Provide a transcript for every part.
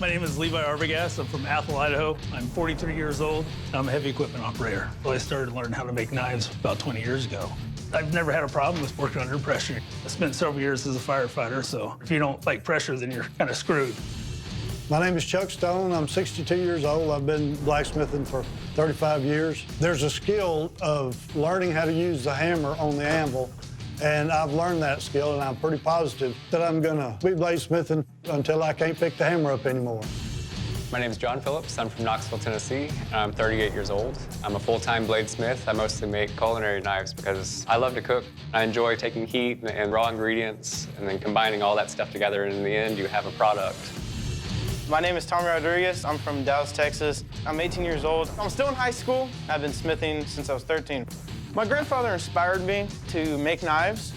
My name is Levi Arbogast. I'm from Athol, Idaho. I'm 43 years old. I'm a heavy equipment operator. Well, I started learning how to make knives about 20 years ago. I've never had a problem with working under pressure. I spent several years as a firefighter, so if you don't like pressure, then you're kind of screwed. My name is Chuck Stone. I'm 62 years old. I've been blacksmithing for 35 years. There's a skill of learning how to use the hammer on the anvil, and I've learned that skill, and I'm pretty positive that I'm gonna be bladesmithing until I can't pick the hammer up anymore. My name is John Phillips. I'm from Knoxville, Tennessee. I'm 38 years old. I'm a full-time bladesmith. I mostly make culinary knives because I love to cook. I enjoy taking heat and raw ingredients and then combining all that stuff together, and in the end, you have a product. My name is Tommy Rodriguez. I'm from Dallas, Texas. I'm 18 years old. I'm still in high school. I've been smithing since I was 13. My grandfather inspired me to make knives.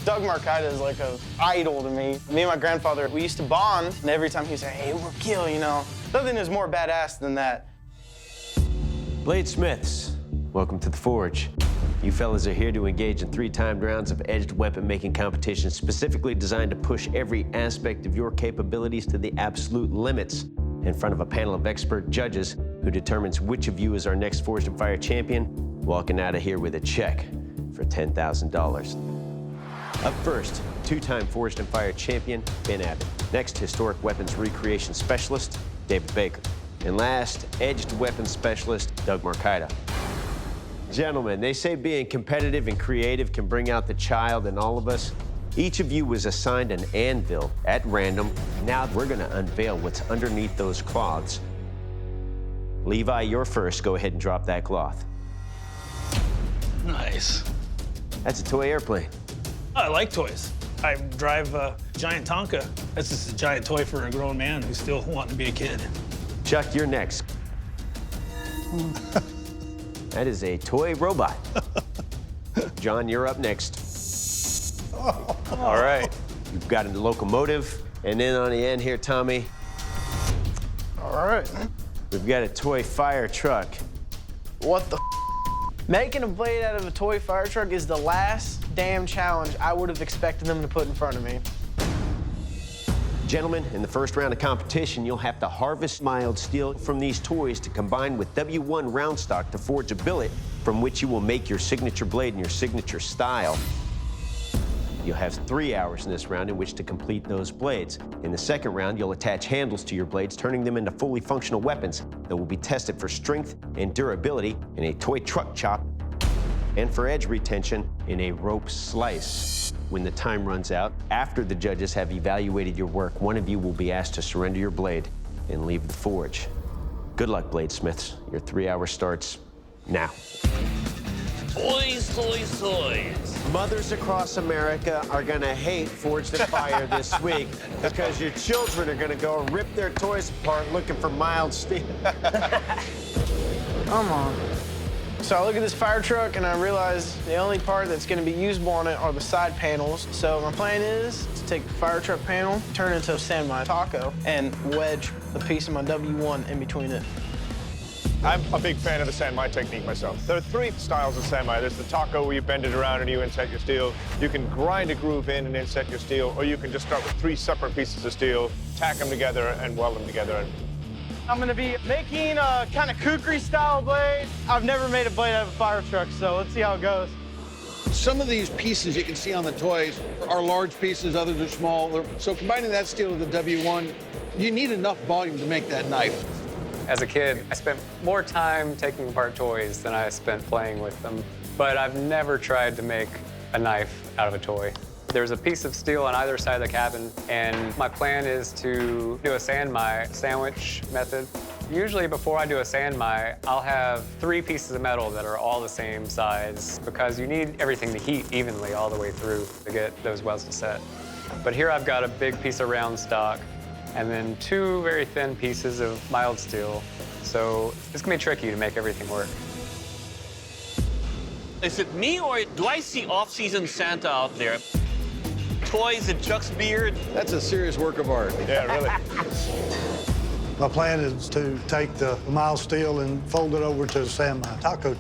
Doug Marcaida is like an idol to me. Me and my grandfather, we used to bond, and every time he'd say, hey, we'll kill, you know. Nothing is more badass than that. Bladesmiths, welcome to the Forge. You fellas are here to engage in 3 timed rounds of edged weapon-making competitions specifically designed to push every aspect of your capabilities to the absolute limits in front of a panel of expert judges who determines which of you is our next Forged and Fire champion, walking out of here with a check for $10,000. Up first, 2-time Forged and Fire champion, Ben Abbott. Next, historic weapons recreation specialist, David Baker. And last, edged weapons specialist, Doug Marcaida. Gentlemen, they say being competitive and creative can bring out the child in all of us. Each of you was assigned an anvil at random. Now we're gonna unveil what's underneath those cloths. Levi, you're first. Go ahead and drop that cloth. Nice. That's a toy airplane. I like toys. I drive a giant Tonka. That's just a giant toy for a grown man who's still wanting to be a kid. Chuck, you're next. That is a toy robot. John, you're up next. All right. You've got a locomotive. And then on the end here, Tommy. All right. We've got a toy fire truck. What the Making a blade out of a toy fire truck is the last damn challenge I would have expected them to put in front of me. Gentlemen, in the first round of competition, you'll have to harvest mild steel from these toys to combine with W1 round stock to forge a billet from which you will make your signature blade and your signature style. You'll have 3 hours in this round in which to complete those blades. In the second round, you'll attach handles to your blades, turning them into fully functional weapons that will be tested for strength and durability in a toy truck chop and for edge retention in a rope slice. When the time runs out, after the judges have evaluated your work, one of you will be asked to surrender your blade and leave the forge. Good luck, bladesmiths. Your 3 hour starts now. Toys, toys, toys. Mothers across America are gonna hate Forged and Fire this week because your children are gonna go and rip their toys apart looking for mild steel. Come on. So I look at this fire truck and I realize the only part that's going to be usable on it are the side panels. So my plan is to take the fire truck panel, turn it into a sand my taco, and wedge a piece of my W1 in between it. I'm a big fan of the Sanmai technique myself. There are 3 styles of Sanmai. There's the taco where you bend it around and you inset your steel. You can grind a groove in and inset your steel, or you can just start with 3 separate pieces of steel, tack them together and weld them together. I'm gonna be making a kind of kukri style blade. I've never made a blade out of a fire truck, so let's see how it goes. Some of these pieces you can see on the toys are large pieces, others are small. So combining that steel with the W1, you need enough volume to make that knife. As a kid, I spent more time taking apart toys than I spent playing with them. But I've never tried to make a knife out of a toy. There's a piece of steel on either side of the cabin, and my plan is to do a Sanmai sandwich method. Usually before I do a Sanmai, I'll have 3 pieces of metal that are all the same size because you need everything to heat evenly all the way through to get those welds to set. But here I've got a big piece of round stock and then 2 very thin pieces of mild steel. So it's gonna be tricky to make everything work. Is it me or do I see off-season Santa out there? Toys and Chuck's beard. That's a serious work of art. Yeah, really. My plan is to take the mild steel and fold it over to the Sanmai taco.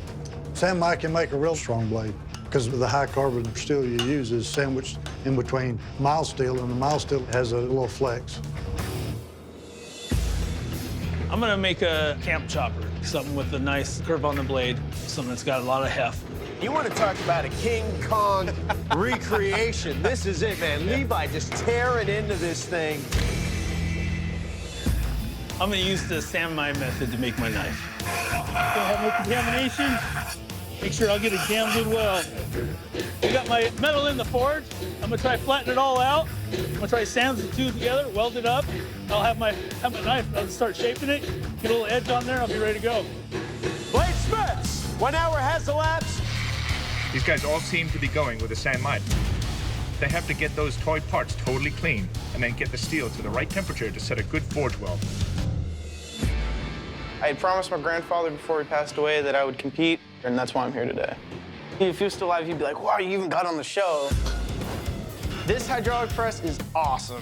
Sanmai can make a real strong blade because of the high carbon steel you use is sandwiched in between mild steel, and the mild steel has a little flex. I'm gonna make a camp chopper, something with a nice curve on the blade, something that's got a lot of heft. You want to talk about a King Kong recreation. This is it, man. Levi just tearing into this thing. I'm gonna use the samurai method to make my knife. Gonna have no contamination. Make sure I'll get a damn good weld. I got my metal in the forge. I'm gonna try flatten it all out. I'm gonna try sand the two together, weld it up. I'll have my knife. I'll start shaping it. Get a little edge on there. I'll be ready to go. Bladesmiths, 1 hour has elapsed. These guys all seem to be going with the same mind. They have to get those toy parts totally clean and then get the steel to the right temperature to set a good forge weld. I had promised my grandfather before he passed away that I would compete, and that's why I'm here today. If he was still alive, he'd be like, wow, you even got on the show. This hydraulic press is awesome,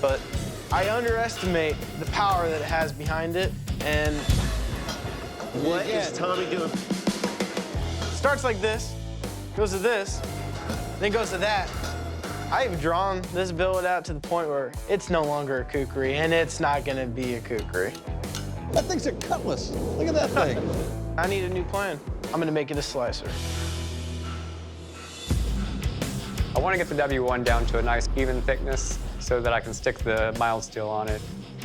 but I underestimate the power that it has behind it, and What is Tommy doing? starts like this, goes to this, then goes to that. I've drawn this billet out to the point where it's no longer a kukri, and it's not gonna be a kukri. That thing's a cutlass. Look at that thing. I need a new plan. I'm gonna make it a slicer. I want to get the W1 down to a nice even thickness so that I can stick the mild steel on it.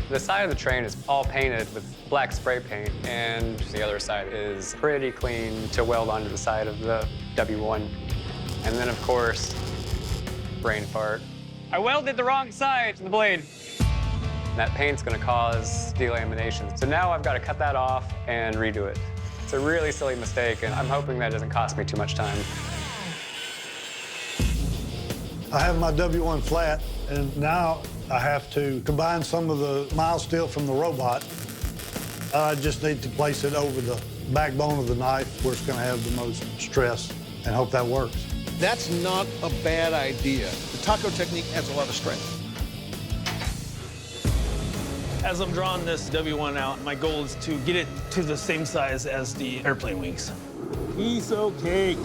The side of the train is all painted with black spray paint, and the other side is pretty clean to weld onto the side of the W1. And then, of course, brain fart. I welded the wrong side to the blade. That paint's gonna cause delamination. So now I've got to cut that off and redo it. It's a really silly mistake, and I'm hoping that doesn't cost me too much time. I have my W1 flat, and now I have to combine some of the mild steel from the robot. I just need to place it over the backbone of the knife where it's going to have the most stress, and hope that works. That's not a bad idea. The taco technique has a lot of strength. As I'm drawing this W1 out, my goal is to get it to the same size as the airplane wings. Piece of cake.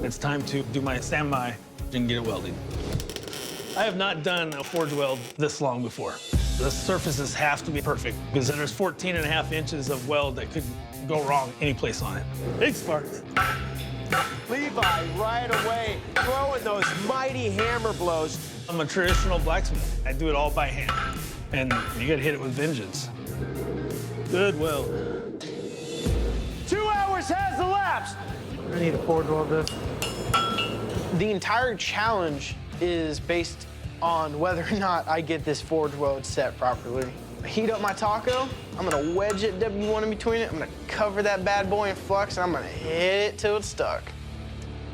It's time to do my samurai and get it welded. I have not done a forge weld this long before. The surfaces have to be perfect because there's 14.5 inches of weld that could go wrong any place on it. Big sparks. Levi right away throwing those mighty hammer blows. I'm a traditional blacksmith. I do it all by hand. And you gotta hit it with vengeance. Good weld. 2 hours has elapsed. I need a forge weld this. The entire challenge is based on whether or not I get this forge weld set properly. Heat up my taco, I'm gonna wedge it W1 in between it, I'm gonna cover that bad boy in flux, and I'm gonna hit it till it's stuck.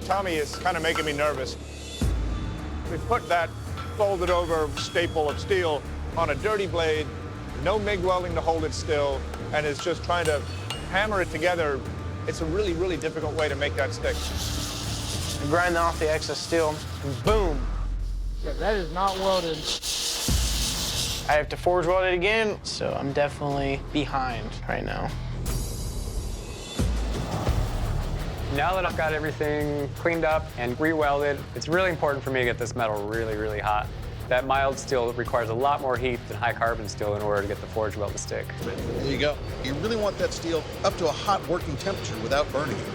Tommy is kind of making me nervous. We put that folded over staple of steel on a dirty blade, no MIG welding to hold it still, and is just trying to hammer it together. It's a really, really difficult way to make that stick. I grind off the excess steel, and boom. Yeah, that is not welded. I have to forge weld it again, so I'm definitely behind right now. Now that I've got everything cleaned up and re-welded, it's really important for me to get this metal really, really hot. That mild steel requires a lot more heat than high carbon steel in order to get the forge weld to stick. There you go. You really want that steel up to a hot working temperature without burning it.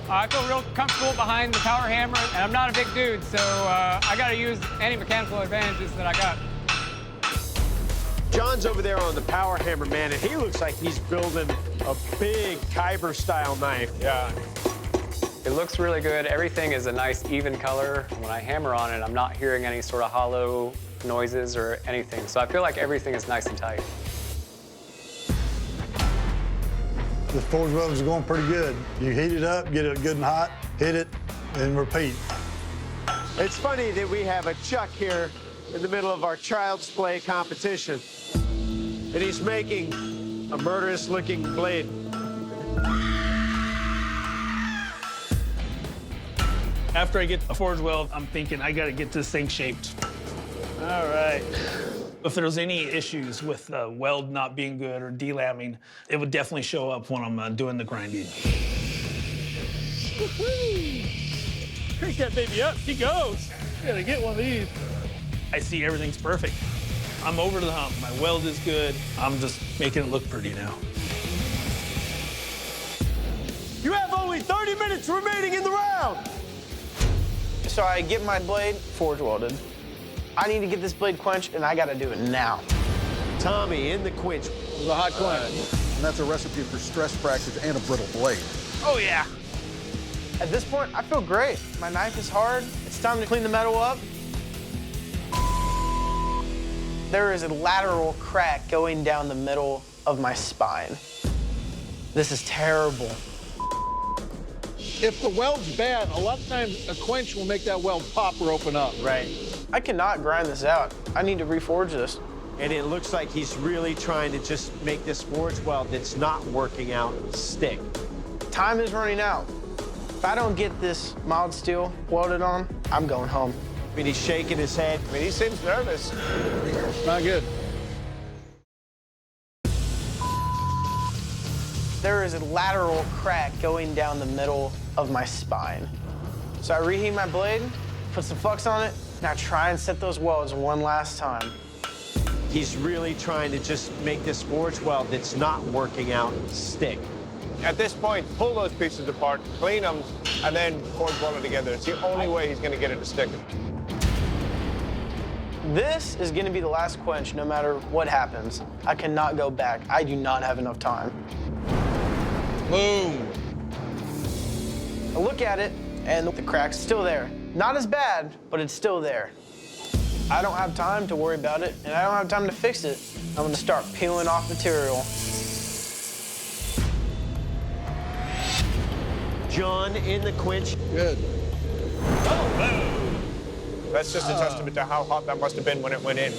I feel real comfortable behind the power hammer, and I'm not a big dude, so I gotta use any mechanical advantages that I got. John's over there on the power hammer, man, and he looks like he's building a big Kyber-style knife. Yeah. It looks really good. Everything is a nice, even color. When I hammer on it, I'm not hearing any sort of hollow noises or anything, so I feel like everything is nice and tight. The forge weld is going pretty good. You heat it up, get it good and hot, hit it, and repeat. It's funny that we have a Chuck here in the middle of our child's play competition, and he's making a murderous-looking blade. After I get a forge weld, I'm thinking I gotta get this thing shaped. All right. If there's any issues with the weld not being good or delamming, it would definitely show up when I'm doing the grinding. Crank that baby up, he goes. Gotta get one of these. I see everything's perfect. I'm over the hump. My weld is good. I'm just making it look pretty now. You have only 30 minutes remaining in the round. So I get my blade forge welded. I need to get this blade quenched, and I gotta do it now. Tommy in the quench. The hot quench. And that's a recipe for stress fractures and a brittle blade. Oh, yeah. At this point, I feel great. My knife is hard. It's time to clean the metal up. There is a lateral crack going down the middle of my spine. This is terrible. If the weld's bad, a lot of times a quench will make that weld pop or open up. Right. I cannot grind this out. I need to reforge this. And it looks like he's really trying to just make this forge weld that's not working out stick. Time is running out. If I don't get this mild steel welded on, I'm going home. I mean, he's shaking his head. I mean, he seems nervous. Not good. There is a lateral crack going down the middle of my spine. So I reheat my blade, put some flux on it, and I try and set those welds one last time. He's really trying to just make this forge weld that's not working out stick. At this point, pull those pieces apart, clean them, and then forge weld it together. It's the only way he's going to get it to stick. This is going to be the last quench no matter what happens. I cannot go back. I do not have enough time. Boom. I look at it, and the crack's still there. Not as bad, but it's still there. I don't have time to worry about it, and I don't have time to fix it. I'm gonna start peeling off material. John in the quench. Good. That's just a testament to how hot that must have been when it went in.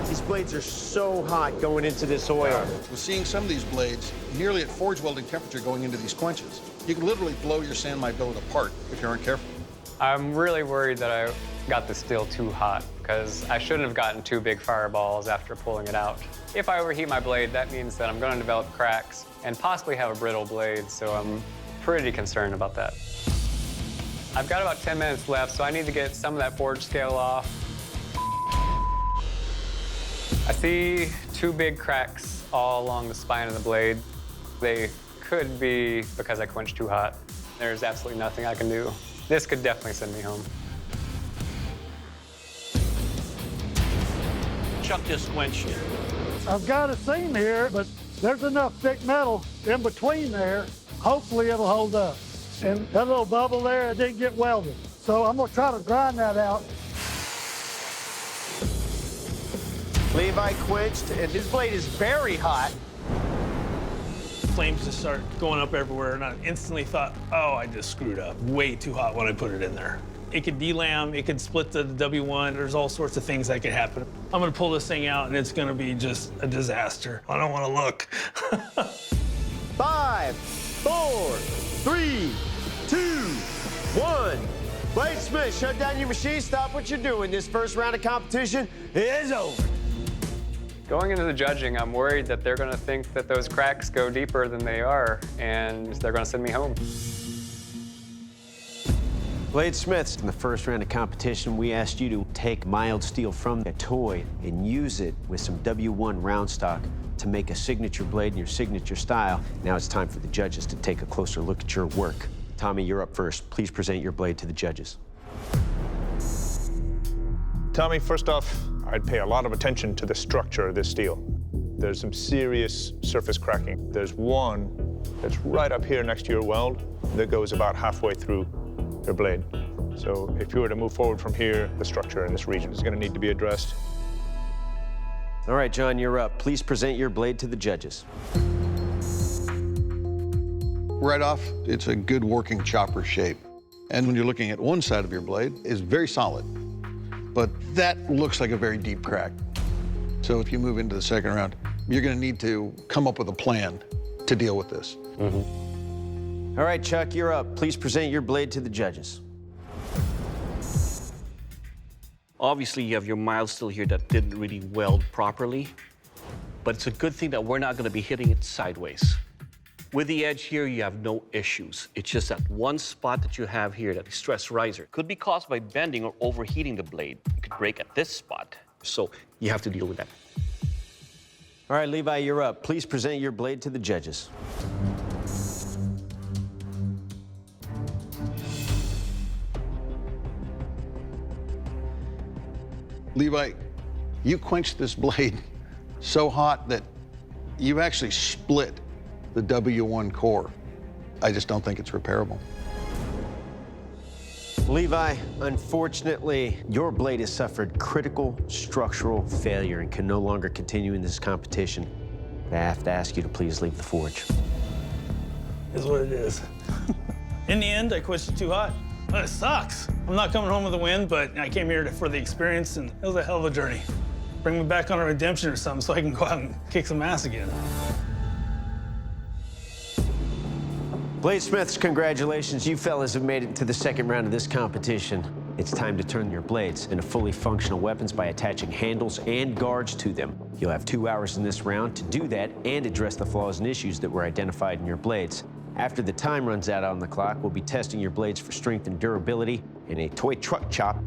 These blades are so hot going into this oil. We're seeing some of these blades nearly at forge welding temperature going into these quenches. You can literally blow your sandmite billet apart if you aren't careful. I'm really worried that I got the steel too hot because I shouldn't have gotten two big fireballs after pulling it out. If I overheat my blade, that means that I'm going to develop cracks and possibly have a brittle blade, so I'm pretty concerned about that. I've got about 10 minutes left, so I need to get some of that forge scale off. I see two big cracks all along the spine of the blade. They could be because I quenched too hot. There's absolutely nothing I can do. This could definitely send me home. Chuck just quenched it. I've got a seam here, but there's enough thick metal in between there. Hopefully it'll hold up. And that little bubble there, it didn't get welded. So I'm gonna try to grind that out. Levi quenched, and his blade is very hot. Flames just started going up everywhere, and I instantly thought, oh, I just screwed up. Way too hot when I put it in there. It could delam, it could split the W1. There's all sorts of things that could happen. I'm gonna pull this thing out, and it's gonna be just a disaster. I don't wanna look. 5, 4, 3, 2, 1. Bladesmiths, shut down your machine. Stop what you're doing. This first round of competition is over. Going into the judging, I'm worried that they're going to think that those cracks go deeper than they are, and they're going to send me home. Bladesmiths, in the first round of competition, we asked you to take mild steel from a toy and use it with some W1 round stock to make a signature blade in your signature style. Now it's time for the judges to take a closer look at your work. Tommy, you're up first. Please present your blade to the judges. Tommy, first off, I'd pay a lot of attention to the structure of this steel. There's some serious surface cracking. There's one that's right up here next to your weld that goes about halfway through your blade. So if you were to move forward from here, the structure in this region is going to need to be addressed. All right, John, you're up. Please present your blade to the judges. Right off, it's a good working chopper shape. And when you're looking at one side of your blade, it's very solid. But that looks like a very deep crack. So if you move into the second round, you're gonna need to come up with a plan to deal with this. All right, Chuck, you're up. Please present your blade to the judges. Obviously, you have your mild steel here that didn't really weld properly, but it's a good thing that we're not going to be hitting it sideways. With the edge here, you have no issues. It's just that one spot that you have here, that stress riser, could be caused by bending or overheating the blade. It could break at this spot. So you have to deal with that. All right, Levi, you're up. Please present your blade to the judges. Levi, you quenched this blade so hot that you've actually split the W1 core. I just don't think it's repairable. Levi, unfortunately, your blade has suffered critical structural failure and can no longer continue in this competition. I have to ask you to please leave the forge. Is what it is. In the end, I quit it too hot. It sucks. I'm not coming home with a win, but I came here for the experience, and it was a hell of a journey. Bring me back on a redemption or something so I can go out and kick some ass again. Bladesmiths, congratulations. You fellas have made it to the second round of this competition. It's time to turn your blades into fully functional weapons by attaching handles and guards to them. You'll have 2 hours in this round to do that and address the flaws and issues that were identified in your blades. After the time runs out on the clock, we'll be testing your blades for strength and durability in a toy truck chop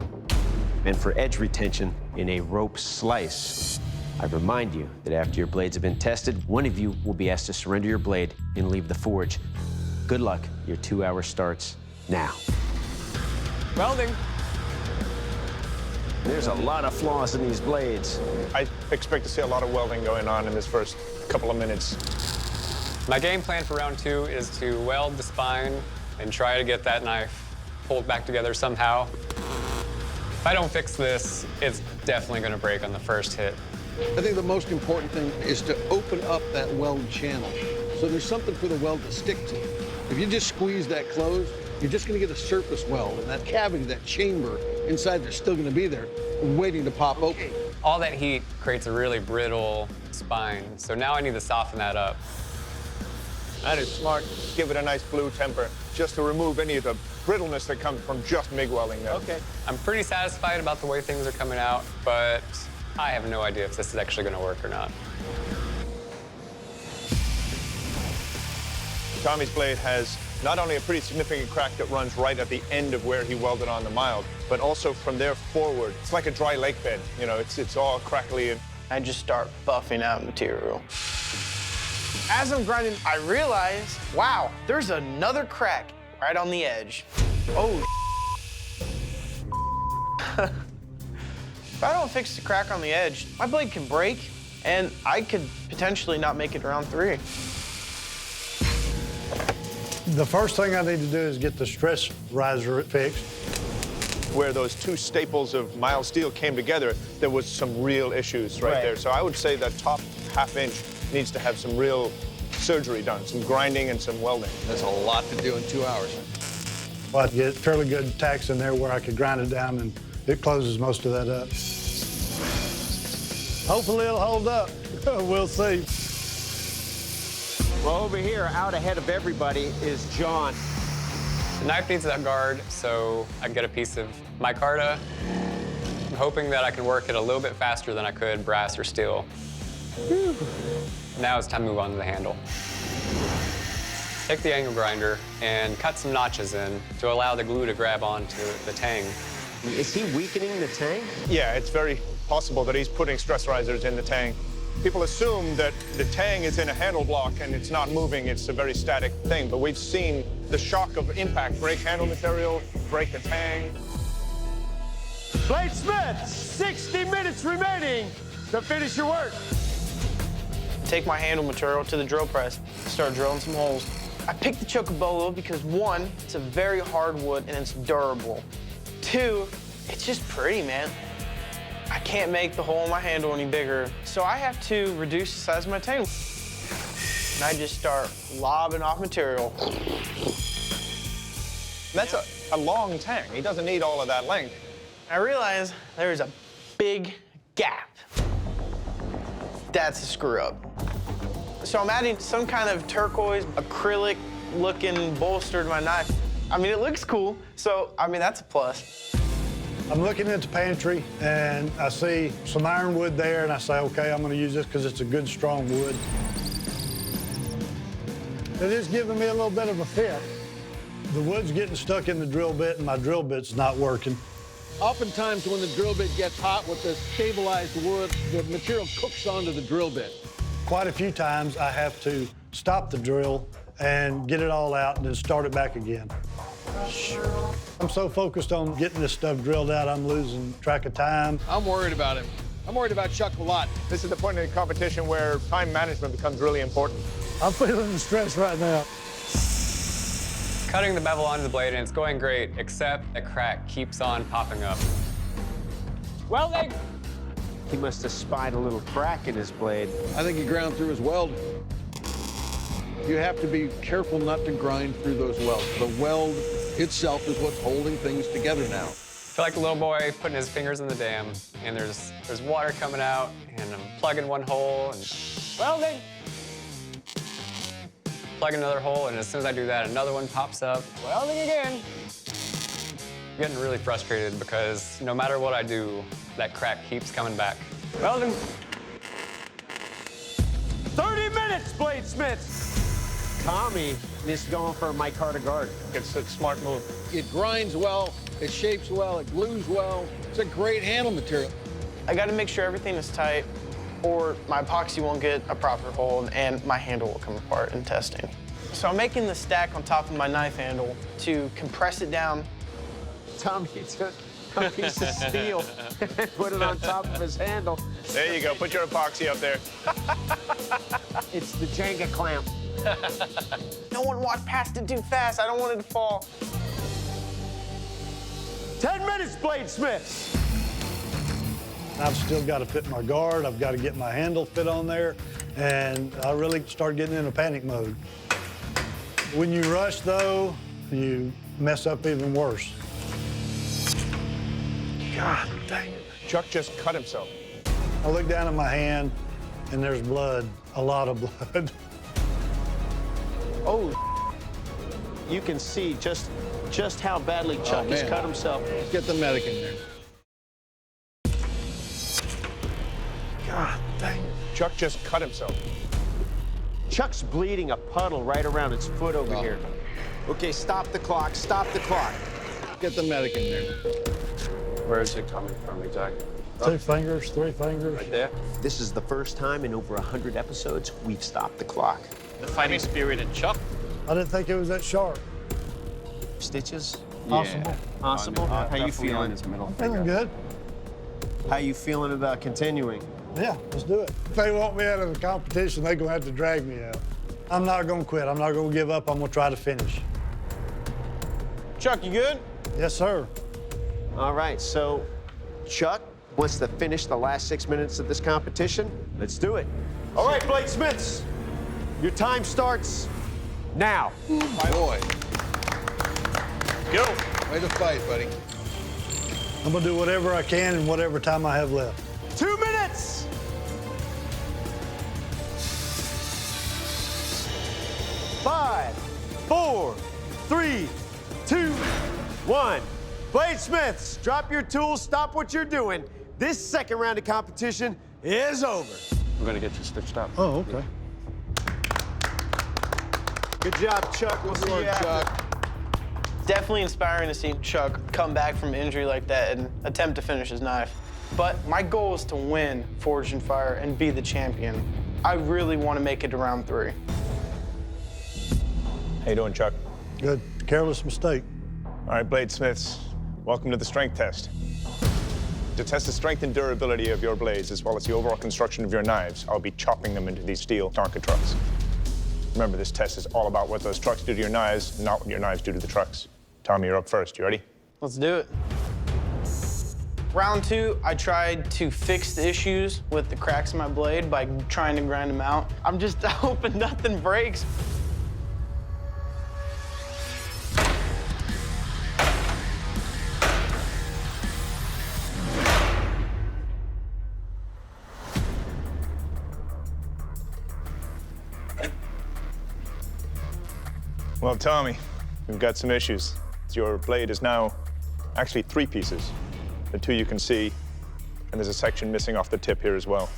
and for edge retention in a rope slice. I remind you that after your blades have been tested, one of you will be asked to surrender your blade and leave the forge. Good luck. Your 2 hour starts now. Welding. There's a lot of flaws in these blades. I expect to see a lot of welding going on in this first couple of minutes. My game plan for round 2 is to weld the spine and try to get that knife pulled back together somehow. If I don't fix this, it's definitely going to break on the first hit. I think the most important thing is to open up that weld channel so there's something for the weld to stick to. If you just squeeze that closed, you're just going to get a surface weld, and that cavity, that chamber inside there's still going to be there, waiting to pop open. All that heat creates a really brittle spine, so now I need to soften that up. That is smart. Give it a nice blue temper, just to remove any of the brittleness that comes from just MIG welding there. Okay. I'm pretty satisfied about the way things are coming out, but I have no idea if this is actually going to work or not. Tommy's blade has not only a pretty significant crack that runs right at the end of where he welded on the mild, but also from there forward. It's like a dry lake bed. You know, it's all crackly. And I just start buffing out material. As I'm grinding, I realize, wow, there's another crack right on the edge. Oh, if I don't fix the crack on the edge, my blade can break, and I could potentially not make it to round 3. The first thing I need to do is get the stress riser fixed. where those two staples of mild steel came together, there was some real issues right there. So I would say that top ½ inch needs to have some real surgery done, some grinding and some welding. That's a lot to do in 2 hours. Well, I'd get fairly good tacks in there where I could grind it down, and it closes most of that up. Hopefully it'll hold up. We'll see. Well, over here, out ahead of everybody, is John. The knife needs that guard, so I can get a piece of micarta. I'm hoping that I can work it a little bit faster than I could brass or steel. Whew. Now it's time to move on to the handle. Take the angle grinder and cut some notches in to allow the glue to grab onto the tang. Is he weakening the tang? Yeah, it's very possible that he's putting stress risers in the tang. People assume that the tang is in a handle block and it's not moving, it's a very static thing, but we've seen the shock of impact break handle material, break the tang. Bladesmiths, 60 minutes remaining to finish your work. Take my handle material to the drill press, start drilling some holes. I picked the chocobolo because 1, it's a very hard wood and it's durable. 2, it's just pretty, man. I can't make the hole in my handle any bigger, so I have to reduce the size of my tang. And I just start lobbing off material. That's a long tang. He doesn't need all of that length. I realize there's a big gap. That's a screw up. So I'm adding some kind of turquoise, acrylic-looking bolster to my knife. I mean, it looks cool, so, I mean, that's a plus. I'm looking at the pantry, and I see some ironwood there, and I say, okay, I'm gonna use this because it's a good, strong wood. It is giving me a little bit of a fit. The wood's getting stuck in the drill bit, and my drill bit's not working. Oftentimes when the drill bit gets hot with the stabilized wood, the material cooks onto the drill bit. Quite a few times I have to stop the drill and get it all out and then start it back again. I'm so focused on getting this stuff drilled out, I'm losing track of time. I'm worried about him. I'm worried about Chuck a lot. This is the point in the competition where time management becomes really important. I'm feeling the stress right now. Cutting the bevel onto the blade, and it's going great, except a crack keeps on popping up. Welding! He must have spied a little crack in his blade. I think he ground through his weld. You have to be careful not to grind through those welds. The weld itself is what's holding things together now. I feel like a little boy putting his fingers in the dam, and there's water coming out, and I'm plugging one hole, and welding! Plug another hole, and as soon as I do that, another one pops up. Welding again! I'm getting really frustrated because no matter what I do, that crack keeps coming back. Welding! 30 minutes, Bladesmiths! Tommy is going for a Mike Carter guard. It's a smart move. It grinds well, it shapes well, it glues well. It's a great handle material. I got to make sure everything is tight, or my epoxy won't get a proper hold and my handle will come apart in testing. So I'm making the stack on top of my knife handle to compress it down. Tommy took a piece of steel and put it on top of his handle. There you go. Put your epoxy up there. It's the Jenga clamp. No one walked past it too fast. I don't want it to fall. 10 minutes, Bladesmiths! I've still got to fit my guard, I've got to get my handle fit on there, and I really start getting in a panic mode. When you rush, though, you mess up even worse. God dang it. Chuck just cut himself. I look down at my hand, and there's blood, a lot of blood. Oh, you can see just how badly Chuck has cut himself. Get the medic in there. God dang it. Chuck just cut himself. Chuck's bleeding a puddle right around his foot over here. Okay, stop the clock, stop the clock. Get the medic in there. Where is it coming from exactly? 2 fingers, 3 fingers. Right there? This is the first time in over 100 episodes we've stopped the clock. The fighting spirit in Chuck. I didn't think it was that sharp. Stitches? Possible. Possible? How you feeling? I'm feeling good. How you feeling about continuing? Yeah, let's do it. If they want me out of the competition, they're gonna have to drag me out. I'm not gonna quit. I'm not gonna give up. I'm gonna try to finish. Chuck, you good? Yes, sir. All right, so Chuck wants to finish the last 6 minutes of this competition. Let's do it. All right, Bladesmiths, your time starts now. My boy. Go. Way to fight, buddy. I'm gonna do whatever I can in whatever time I have left. 2 minutes. 5, 4, 3, 2, 1. Bladesmiths, drop your tools, stop what you're doing. This second round of competition is over. We're gonna get you stitched up. Oh, okay. Good job, Chuck. We'll see you after. Chuck. Definitely inspiring to see Chuck come back from injury like that and attempt to finish his knife. But my goal is to win Forged in Fire and be the champion. I really want to make it to round 3. How you doing, Chuck? Good. Careless mistake. All right, Bladesmiths, welcome to the strength test. To test the strength and durability of your blades, as well as the overall construction of your knives, I'll be chopping them into these steel Tonka trucks. Remember, this test is all about what those trucks do to your knives, not what your knives do to the trucks. Tommy, you're up first. You ready? Let's do it. Round 2, I tried to fix the issues with the cracks in my blade by trying to grind them out. I'm just hoping nothing breaks. Well, Tommy, we've got some issues. Your blade is now actually 3 pieces. The 2 you can see, and there's a section missing off the tip here as well.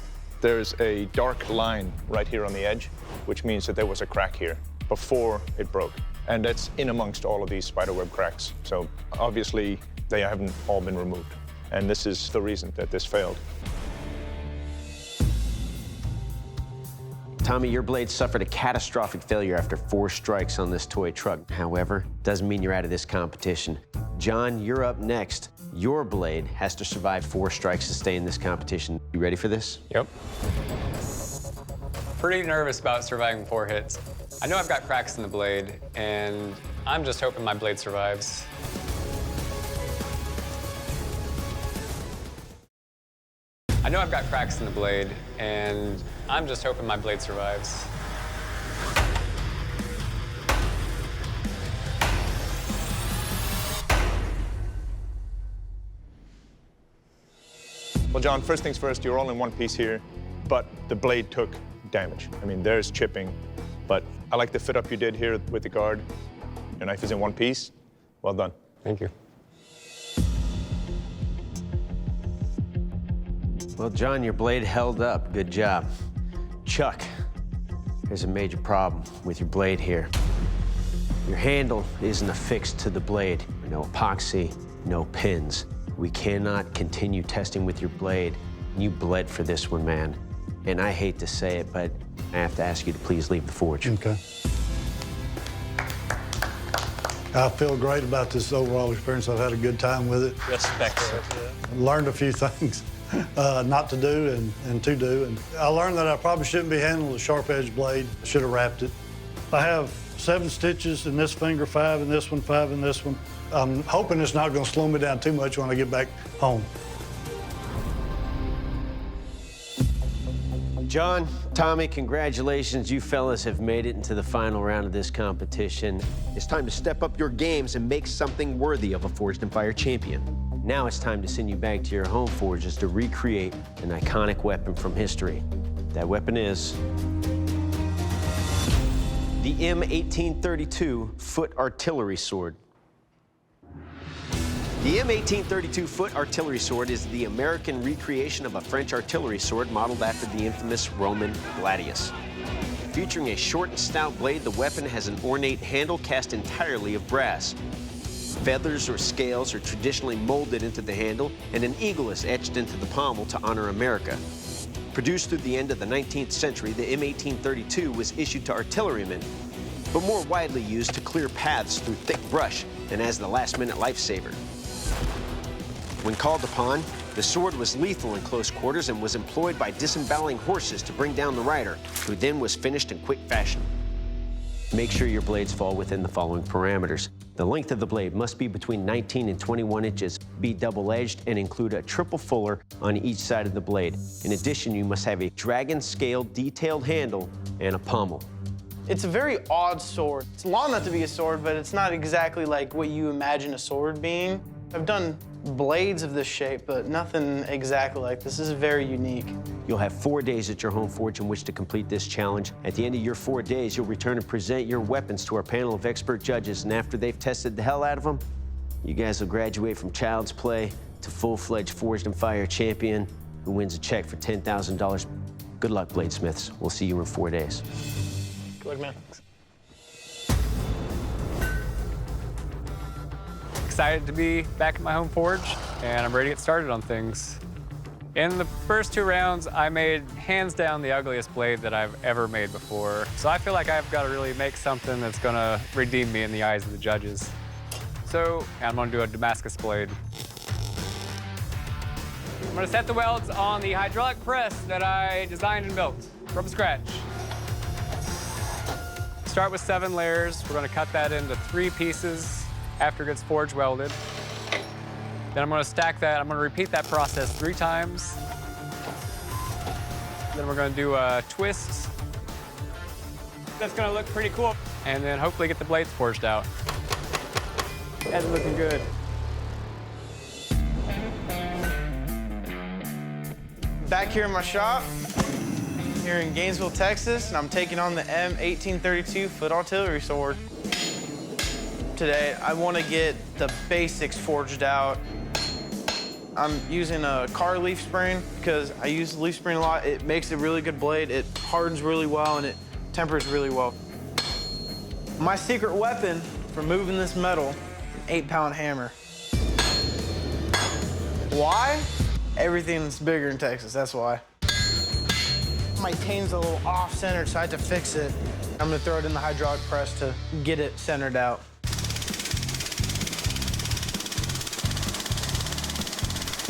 There's a dark line right here on the edge, which means that there was a crack here before it broke. And that's in amongst all of these spiderweb cracks. So obviously, They haven't all been removed. And this is the reason that this failed. Tommy, your blade suffered a catastrophic failure after 4 strikes on this toy truck. However, doesn't mean you're out of this competition. John, you're up next. Your blade has to survive 4 strikes to stay in this competition. You ready for this? Yep. Pretty nervous about surviving 4 hits. I know I've got cracks in the blade, and I'm just hoping my blade survives. I know I've got cracks in the blade, and I'm just hoping my blade survives. Well, John, first things first, you're all in one piece here, but the blade took damage. I mean, there's chipping, but I like the fit up you did here with the guard. Your knife is in one piece. Well done. Thank you. Well, John, your blade held up. Good job. Chuck, there's a major problem with your blade here. Your handle isn't affixed to the blade. No epoxy, no pins. We cannot continue testing with your blade. You bled for this one, man. And I hate to say it, but I have to ask you to please leave the forge. Okay. I feel great about this overall experience. I've had a good time with it. Respect, sir. Learned a few things not to do and to do. And I learned that I probably shouldn't be handling a sharp-edged blade. I should have wrapped it. I have 7 stitches in this finger, 5 in this one, 5 in this one. I'm hoping it's not going to slow me down too much when I get back home. John, Tommy, congratulations. You fellas have made it into the final round of this competition. It's time to step up your games and make something worthy of a Forged in Fire champion. Now it's time to send you back to your home forges to recreate an iconic weapon from history. That weapon is the M1832 foot artillery sword. The M1832 foot artillery sword is the American recreation of a French artillery sword modeled after the infamous Roman gladius. Featuring a short and stout blade, the weapon has an ornate handle cast entirely of brass. Feathers or scales are traditionally molded into the handle, and an eagle is etched into the pommel to honor America. Produced through the end of the 19th century, the M1832 was issued to artillerymen, but more widely used to clear paths through thick brush and as the last-minute lifesaver. When called upon, the sword was lethal in close quarters and was employed by disemboweling horses to bring down the rider, who then was finished in quick fashion. Make sure your blades fall within the following parameters. The length of the blade must be between 19 and 21 inches, be double-edged, and include a triple fuller on each side of the blade. In addition, you must have a dragon-scale detailed handle and a pommel. It's a very odd sword. It's long enough to be a sword, but it's not exactly like what you imagine a sword being. I've done blades of this shape, but nothing exactly like this. This is very unique. You'll have 4 days at your home forge in which to complete this challenge. At the end of your 4 days, you'll return and present your weapons to our panel of expert judges, and after they've tested the hell out of them, you guys will graduate from child's play to full-fledged Forged in Fire champion who wins a check for $10,000. Good luck, Bladesmiths. We'll see you in 4 days. Good luck, man. Excited to be back in my home forge, and I'm ready to get started on things. In the first 2 rounds, I made hands down the ugliest blade that I've ever made before. So I feel like I've got to really make something that's gonna redeem me in the eyes of the judges. So I'm gonna do a Damascus blade. I'm gonna set the welds on the hydraulic press that I designed and built from scratch. Start with 7 layers. We're gonna cut that into 3 pieces after it gets forge welded. Then I'm gonna stack that. I'm gonna repeat that process 3 times. Then we're gonna do a twist. That's gonna look pretty cool. And then hopefully get the blades forged out. That's looking good. Back here in my shop, here in Gainesville, Texas, and I'm taking on the M1832 foot artillery sword. Today, I want to get the basics forged out. I'm using a car leaf spring because I use leaf spring a lot. It makes a really good blade. It hardens really well and it tempers really well. My secret weapon for moving this metal, an 8-pound hammer. Why? Everything's bigger in Texas, that's why. My tame's a little off-centered, so I had to fix it. I'm gonna throw it in the hydraulic press to get it centered out.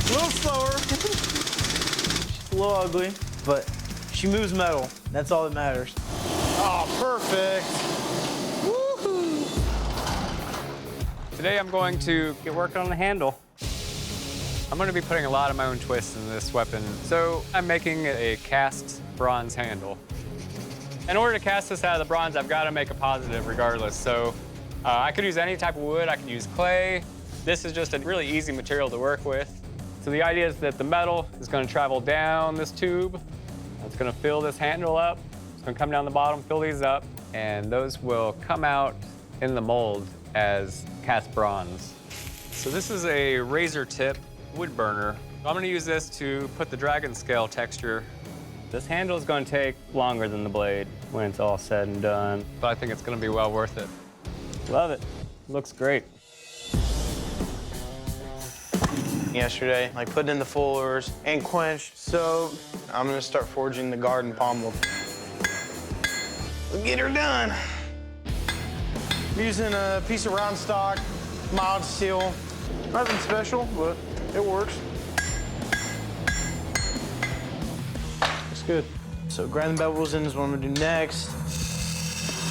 A little slower. She's a little ugly, but she moves metal. That's all that matters. Oh, perfect. Woohoo! Today I'm going to get working on the handle. I'm going to be putting a lot of my own twists in this weapon. So I'm making a cast bronze handle. In order to cast this out of the bronze, I've got to make a positive regardless. So I could use any type of wood. I could use clay. This is just a really easy material to work with. So the idea is that the metal is going to travel down this tube. It's going to fill this handle up. It's going to come down the bottom, fill these up, and those will come out in the mold as cast bronze. So this is a razor tip wood burner. I'm going to use this to put the dragon scale texture. This handle is going to take longer than the blade when it's all said and done, but I think it's going to be well worth it. Love it. Looks great. Yesterday, like putting in the fullers and quench. So I'm gonna start forging the garden pommel. Let's get her done. I'm using a piece of round stock, mild steel. Nothing special, but it works. Looks good. So grind the bevels in is what I'm gonna do next.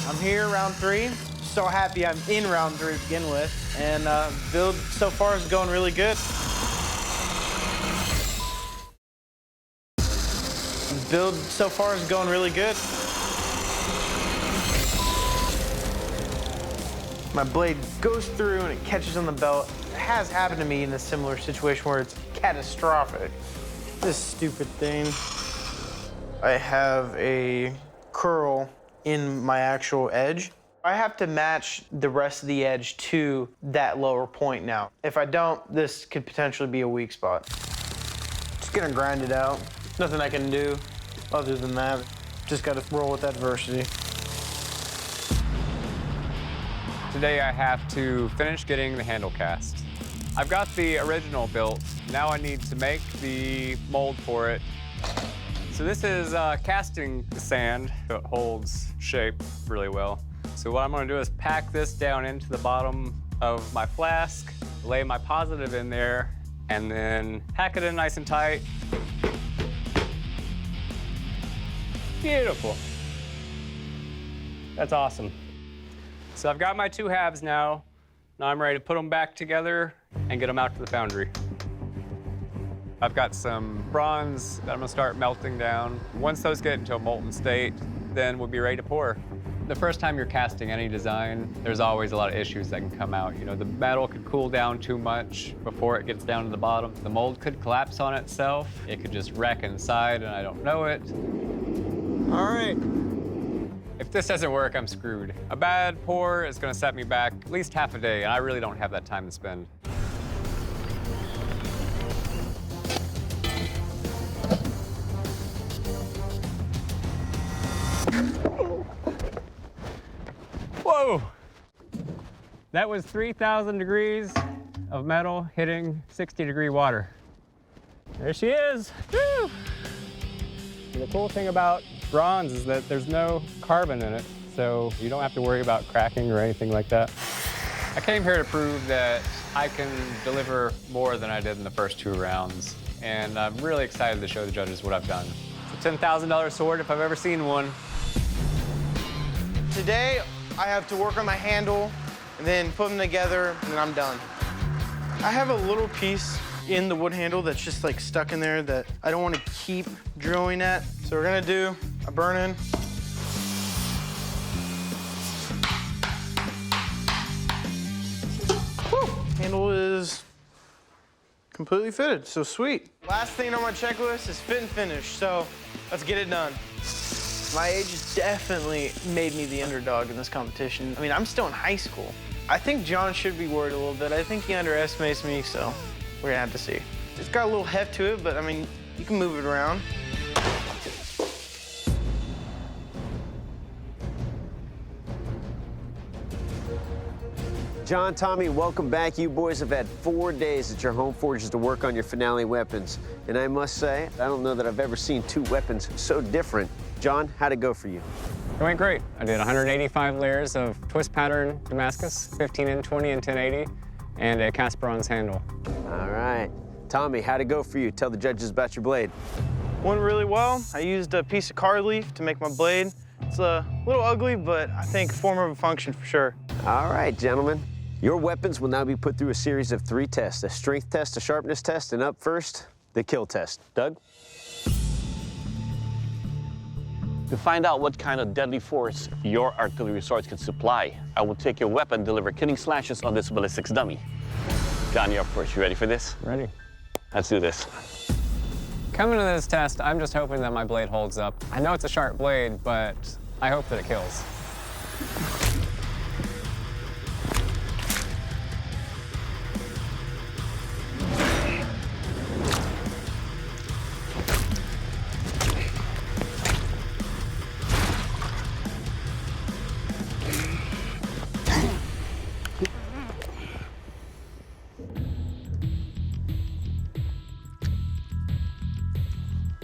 I'm here, round 3. So happy I'm in round 3 to begin with. And build so far is going really good. Build so far is going really good. My blade goes through and it catches on the belt. It has happened to me in a similar situation where it's catastrophic. This stupid thing. I have a curl in my actual edge. I have to match the rest of the edge to that lower point now. If I don't, this could potentially be a weak spot. Just gonna grind it out. Nothing I can do other than that. Just gotta roll with adversity. Today I have to finish getting the handle cast. I've got the original built. Now I need to make the mold for it. So this is casting sand, so it holds shape really well. So what I'm gonna do is pack this down into the bottom of my flask, lay my positive in there, and then pack it in nice and tight. Beautiful. That's awesome. So I've got my 2 halves now. Now I'm ready to put them back together and get them out to the foundry. I've got some bronze that I'm gonna start melting down. Once those get into a molten state, then we'll be ready to pour. The first time you're casting any design, there's always a lot of issues that can come out. You know, the metal could cool down too much before it gets down to the bottom. The mold could collapse on itself. It could just wreck inside and I don't know it. All right. If this doesn't work, I'm screwed. A bad pour is gonna set me back at least half a day, and I really don't have that time to spend. Whoa! That was 3,000 degrees of metal hitting 60-degree water. There she is. Woo! And the cool thing about bronze is that there's no carbon in it, so you don't have to worry about cracking or anything like that. I came here to prove that I can deliver more than I did in the first 2 rounds, and I'm really excited to show the judges what I've done. It's a $10,000 sword if I've ever seen one. Today, I have to work on my handle and then put them together, and then I'm done. I have a little piece in the wood handle that's just like stuck in there that I don't want to keep drilling at. So we're gonna do a burn-in. Handle is completely fitted, so sweet. Last thing on my checklist is fit and finish, so let's get it done. My age definitely made me the underdog in this competition. I mean, I'm still in high school. I think John should be worried a little bit. I think he underestimates me, so we're gonna have to see. It's got a little heft to it, but I mean, you can move it around. John, Tommy, welcome back. You boys have had 4 days at your home forges to work on your finale weapons. And I must say, I don't know that I've ever seen two weapons so different. John, how'd it go for you? It went great. I did 185 layers of twist pattern Damascus, 15 and 20 and 1080, and a cast bronze handle. All right. Tommy, how'd it go for you? Tell the judges about your blade. Went really well. I used a piece of card leaf to make my blade. It's a little ugly, but I think form of a function for sure. All right, gentlemen. Your weapons will now be put through a series of 3 tests, a strength test, a sharpness test, and up first, the kill test. Doug? To find out what kind of deadly force your artillery swords can supply, I will take your weapon and deliver killing slashes on this ballistics dummy. John, you're up first. You ready for this? Ready. Let's do this. Coming to this test, I'm just hoping that my blade holds up. I know it's a sharp blade, but I hope that it kills.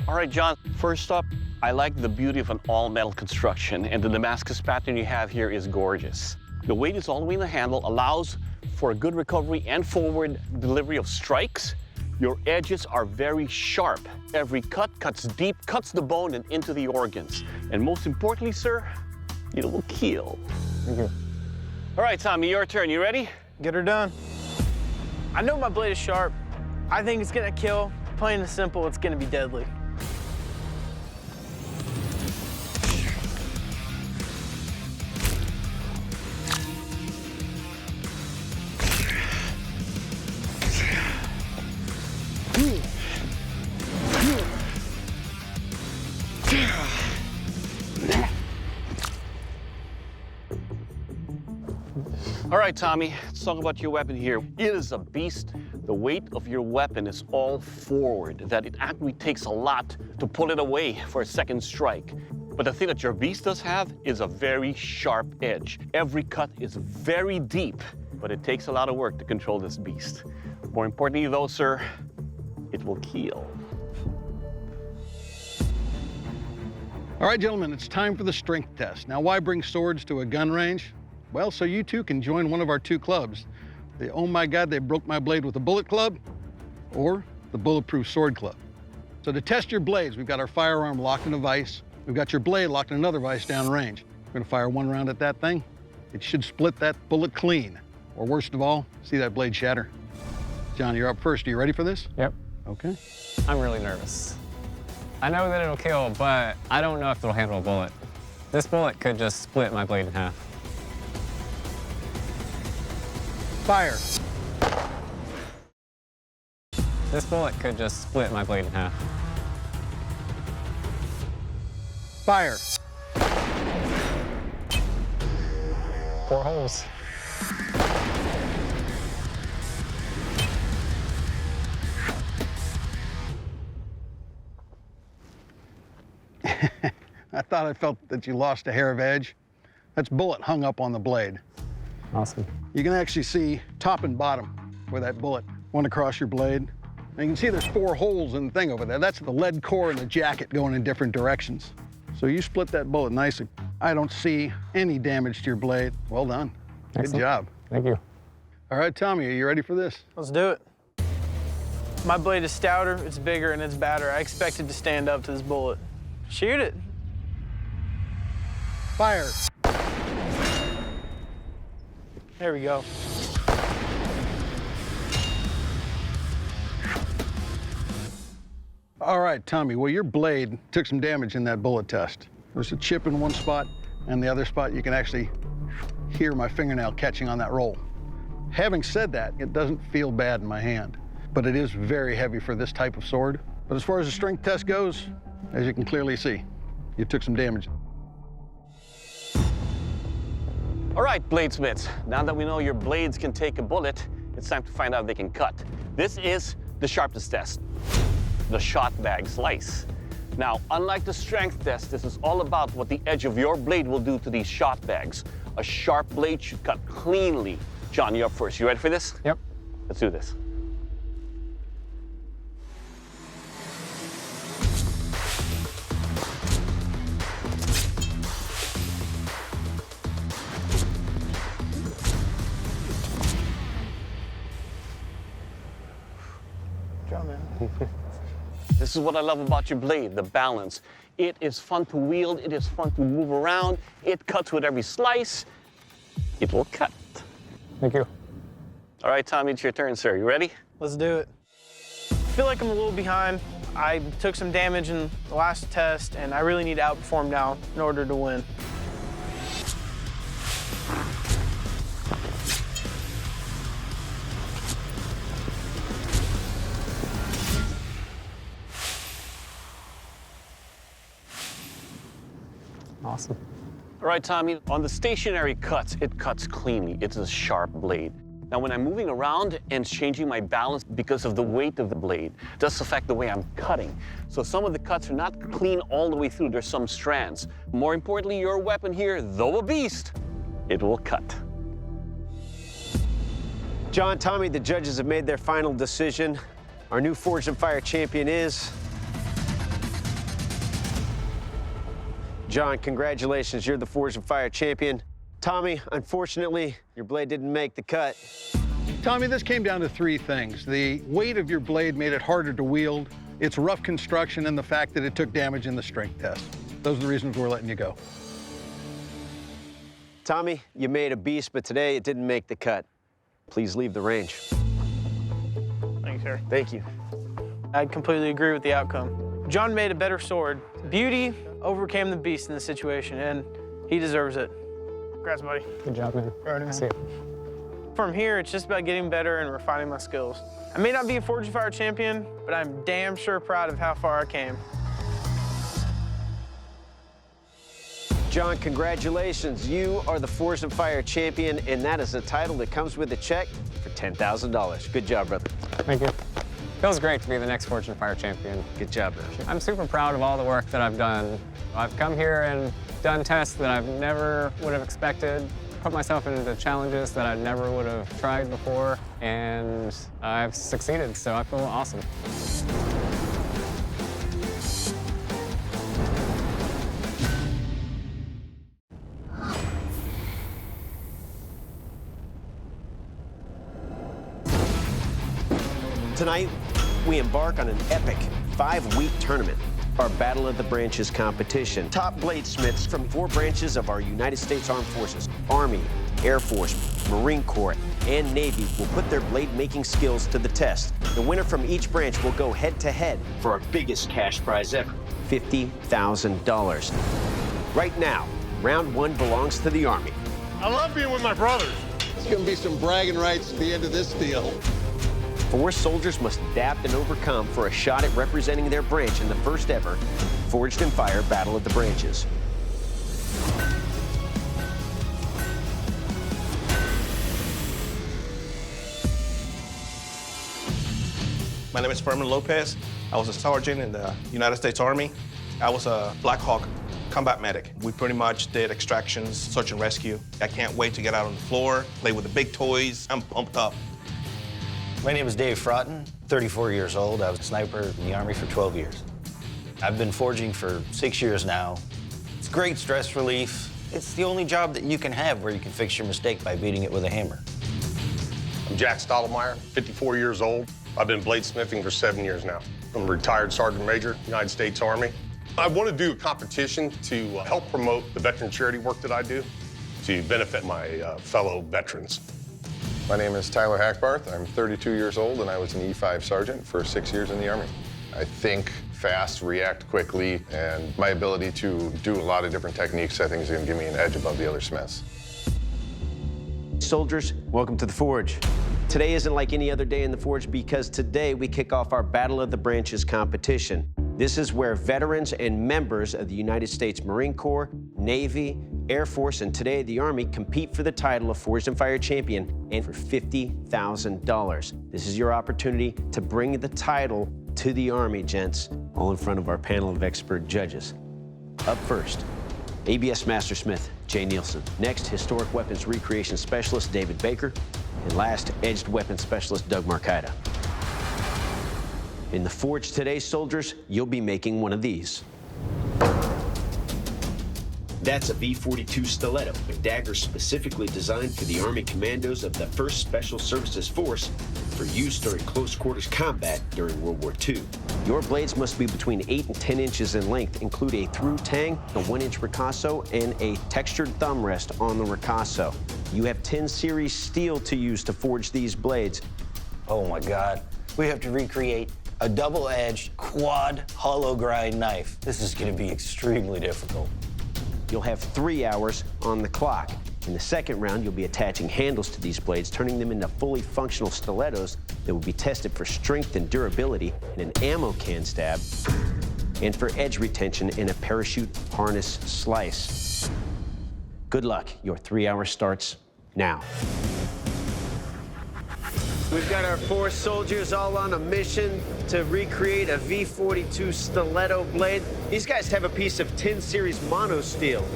All right, John, first up, I like the beauty of an all-metal construction, and the Damascus pattern you have here is gorgeous. The weight is all the way in the handle, allows for a good recovery and forward delivery of strikes. Your edges are very sharp. Every cut cuts deep, cuts the bone and into the organs. And most importantly, sir, it will kill. Thank you. All right, Tommy, your turn. You ready? Get her done. I know my blade is sharp. I think it's gonna kill. Plain and simple, it's gonna be deadly. All right, Tommy, let's talk about your weapon here. It is a beast. The weight of your weapon is all forward, that it actually takes a lot to pull it away for a second strike. But the thing that your beast does have is a very sharp edge. Every cut is very deep, but it takes a lot of work to control this beast. More importantly though, sir, it will kill. All right, gentlemen, it's time for the strength test. Now, why bring swords to a gun range? Well, so you too can join one of our 2 clubs. The Oh My God, They Broke My Blade with a Bullet Club, or the Bulletproof Sword Club. So to test your blades, we've got our firearm locked in a vise. We've got your blade locked in another vise downrange. We're gonna fire 1 round at that thing. It should split that bullet clean, or worst of all, see that blade shatter. John, you're up first. Are you ready for this? Yep. Okay. I'm really nervous. I know that it'll kill, but I don't know if it'll handle a bullet. This bullet could just split my blade in half. Fire. This bullet could just split my blade in half. Fire. 4 holes. I thought I felt that you lost a hair of edge. That's bullet hung up on the blade. Awesome. You can actually see top and bottom where that bullet went across your blade. And you can see there's 4 holes in the thing over there. That's the lead core and the jacket going in different directions. So you split that bullet nicely. I don't see any damage to your blade. Well done. Excellent. Good job. Thank you. All right, Tommy, are you ready for this? Let's do it. My blade is stouter, it's bigger, and it's badder. I expect it to stand up to this bullet. Shoot it. Fire. There we go. All right, Tommy, well, your blade took some damage in that bullet test. There's a chip in one spot, and the other spot you can actually hear my fingernail catching on that roll. Having said that, it doesn't feel bad in my hand, but it is very heavy for this type of sword. But as far as the strength test goes, as you can clearly see, you took some damage. All right, bladesmiths, now that we know your blades can take a bullet, it's time to find out if they can cut. This is the sharpness test, the shot bag slice. Now, unlike the strength test, this is all about what the edge of your blade will do to these shot bags. A sharp blade should cut cleanly, John, you're up first. You ready for this? Yep. Let's do this. Good job, man. This is what I love about your blade, the balance. It is fun to wield, it is fun to move around, it cuts with every slice, it will cut. Thank you. All right, Tommy, it's your turn, sir. You ready? Let's do it. I feel like I'm a little behind. I took some damage in the last test, and I really need to outperform now in order to win. Awesome. All right, Tommy, on the stationary cuts, it cuts cleanly. It's a sharp blade. Now, when I'm moving around and changing my balance because of the weight of the blade, it does affect the way I'm cutting. So some of the cuts are not clean all the way through. There's some strands. More importantly, your weapon here, though a beast, it will cut. John, Tommy, the judges have made their final decision. Our new Forged in Fire champion is... John, congratulations, you're the Forged in Fire champion. Tommy, unfortunately, your blade didn't make the cut. Tommy, this came down to three things. The weight of your blade made it harder to wield, its rough construction, and the fact that it took damage in the strength test. Those are the reasons we're letting you go. Tommy, you made a beast, but today it didn't make the cut. Please leave the range. Thanks, sir. Thank you. I completely agree with the outcome. John made a better sword. Beauty overcame the beast in this situation, and he deserves it. Congrats, buddy. Good job, man. Alrighty, man. See you. From here, it's just about getting better and refining my skills. I may not be a Forged in Fire champion, but I'm damn sure proud of how far I came. John, congratulations. You are the Forged in Fire champion, and that is a title that comes with a check for $10,000. Good job, brother. Thank you. Feels great to be the next Forged in Fire champion. Good job, brother. I'm super proud of all the work that I've done. I've come here and done tests that I've never would have expected, put myself into challenges that I never would have tried before, and I've succeeded, so I feel awesome. Tonight, we embark on an epic 5-week tournament, our Battle of the Branches competition. Top bladesmiths from 4 branches of our United States Armed Forces, Army, Air Force, Marine Corps, and Navy will put their blade-making skills to the test. The winner from each branch will go head-to-head for our biggest cash prize ever, $50,000. Right now, round 1 belongs to the Army. I love being with my brothers. There's gonna be some bragging rights at the end of this deal. 4 soldiers must adapt and overcome for a shot at representing their branch in the first ever Forged in Fire Battle of the Branches. My name is Furman Lopez. I was a sergeant in the United States Army. I was a Black Hawk combat medic. We pretty much did extractions, search and rescue. I can't wait to get out on the floor, play with the big toys. I'm pumped up. My name is Dave Fraughton, 34 years old. I was a sniper in the Army for 12 years. I've been forging for 6 years now. It's great stress relief. It's the only job that you can have where you can fix your mistake by beating it with a hammer. I'm Jack Stottlemyre, 54 years old. I've been bladesmithing for 7 years now. I'm a retired Sergeant Major, United States Army. I want to do a competition to help promote the veteran charity work that I do to benefit my fellow veterans. My name is Tyler Hackbarth. I'm 32 years old, and I was an E5 sergeant for 6 years in the Army. I think fast, react quickly, and my ability to do a lot of different techniques, I think, is going to give me an edge above the other smiths. Soldiers, welcome to the Forge. Today isn't like any other day in the Forge because today we kick off our Battle of the Branches competition. This is where veterans and members of the United States Marine Corps, Navy, Air Force, and today the Army compete for the title of Forged in Fire champion and for $50,000. This is your opportunity to bring the title to the Army, gents, all in front of our panel of expert judges. Up first, ABS Mastersmith Jay Nielsen. Next, historic weapons recreation specialist David Baker. And last, edged weapons specialist Doug Marcaida. In the forge today, soldiers, you'll be making one of these. That's a V-42 Stiletto, a dagger specifically designed for the Army commandos of the 1st Special Services Force for use during close quarters combat during World War II. Your blades must be between 8 and 10 inches in length, include a through tang, a 1-inch ricasso, and a textured thumb rest on the ricasso. You have 10 series steel to use to forge these blades. Oh my God. We have to recreate a double-edged quad hollow grind knife. This is gonna be extremely difficult. You'll have 3 hours on the clock. In the second round, you'll be attaching handles to these blades, turning them into fully functional stilettos that will be tested for strength and durability in an ammo can stab and for edge retention in a parachute harness slice. Good luck. Your 3 hours starts now. We've got our 4 soldiers all on a mission to recreate a V-42 stiletto blade. These guys have a piece of 10 series mono steel.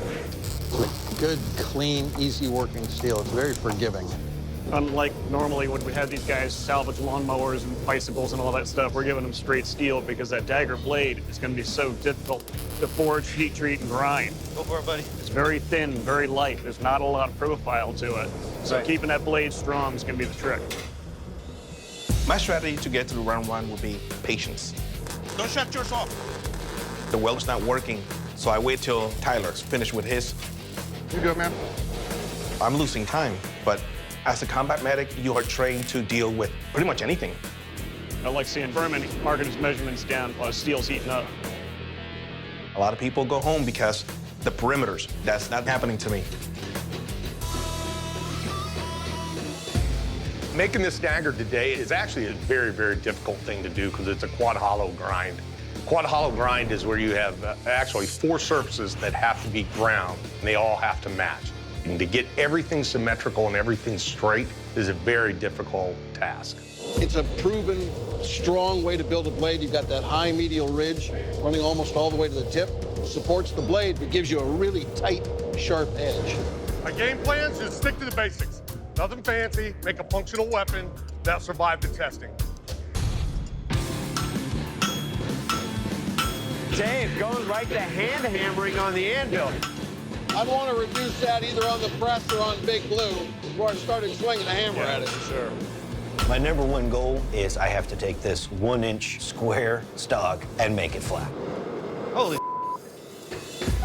Good, clean, easy working steel. It's very forgiving. Unlike normally when we have these guys salvage lawnmowers and bicycles and all that stuff, we're giving them straight steel because that dagger blade is going to be so difficult to forge, heat treat, and grind. Go for it, buddy. It's very thin, very light. There's not a lot of profile to it. So Right. keeping that blade strong is going to be the trick. My strategy to get through round 1 would be patience. Don't shut yours off. The weld's not working, so I wait till Tyler's finished with his. You good, man? I'm losing time, but as a combat medic, you are trained to deal with pretty much anything. I like seeing Furman marking his measurements down while steel's heating up. A lot of people go home because the perimeters, that's not happening to me. Making this dagger today is actually a very, very difficult thing to do because it's a quad hollow grind. Quad hollow grind is where you have actually 4 surfaces that have to be ground, and they all have to match. And to get everything symmetrical and everything straight is a very difficult task. It's a proven, strong way to build a blade. You've got that high medial ridge running almost all the way to the tip. Supports the blade, but gives you a really tight, sharp edge. My game plan is just stick to the basics. Nothing fancy, make a functional weapon that'll survive the testing. Dave goes right to hand hammering on the anvil. I'd want to reduce that either on the press or on Big Blue before I started swinging a hammer at it. Sure. My #1 goal is I have to take this 1-inch square stock and make it flat. Holy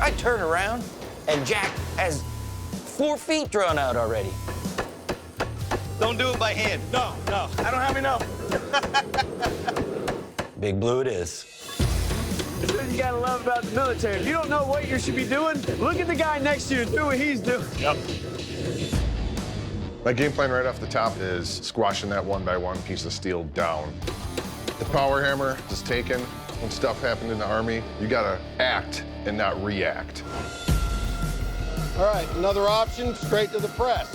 I turn around and Jack has 4 feet drawn out already. Don't do it by hand. No, I don't have enough. Big Blue it is. That's what you gotta love about the military. If you don't know what you should be doing, look at the guy next to you and do what he's doing. Yep. My game plan right off the top is squashing that 1x1 piece of steel down. The power hammer is taken. When stuff happened in the Army, you gotta act and not react. All right, another option, straight to the press.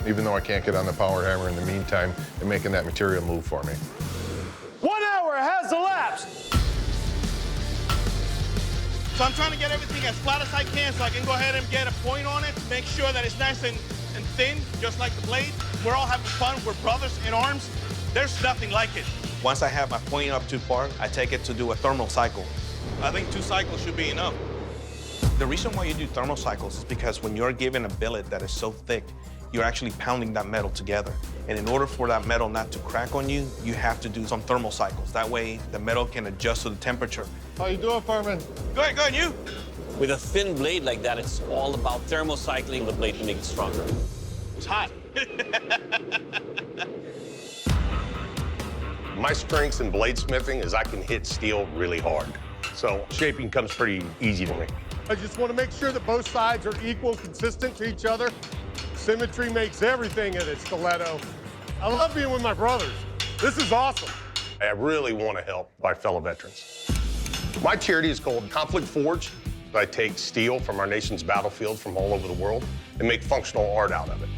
Even though I can't get on the power hammer in the meantime, and making that material move for me. 1 hour has elapsed. So I'm trying to get everything as flat as I can so I can go ahead and get a point on it, make sure that it's nice and thin, just like the blade. We're all having fun. We're brothers in arms. There's nothing like it. Once I have my point up too far, I take it to do a thermal cycle. I think 2 cycles should be enough. The reason why you do thermal cycles is because when you're given a billet that is so thick, you're actually pounding that metal together. And in order for that metal not to crack on you, you have to do some thermal cycles. That way, the metal can adjust to the temperature. How you doing, Furman? Good, good, you? With a thin blade like that, it's all about thermocycling the blade to make it stronger. It's hot. My strengths in bladesmithing is I can hit steel really hard. So shaping comes pretty easy to me. I just want to make sure that both sides are equal, consistent to each other. Symmetry makes everything in a stiletto. I love being with my brothers. This is awesome. I really want to help my fellow veterans. My charity is called Conflict Forge. I take steel from our nation's battlefield from all over the world and make functional art out of it.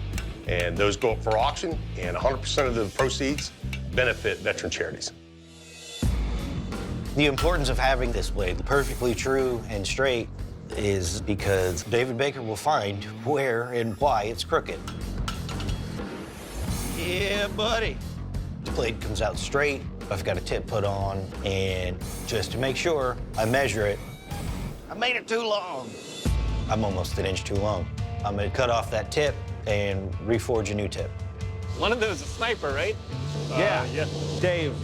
And those go up for auction, and 100% of the proceeds benefit veteran charities. The importance of having this blade perfectly true and straight is because David Baker will find where and why it's crooked. Yeah, buddy. The blade comes out straight. I've got a tip put on, and just to make sure, I measure it. I made it too long. I'm almost an inch too long. I'm gonna cut off that tip and reforge a new tip. One of those is a sniper, right? Yeah. Dave.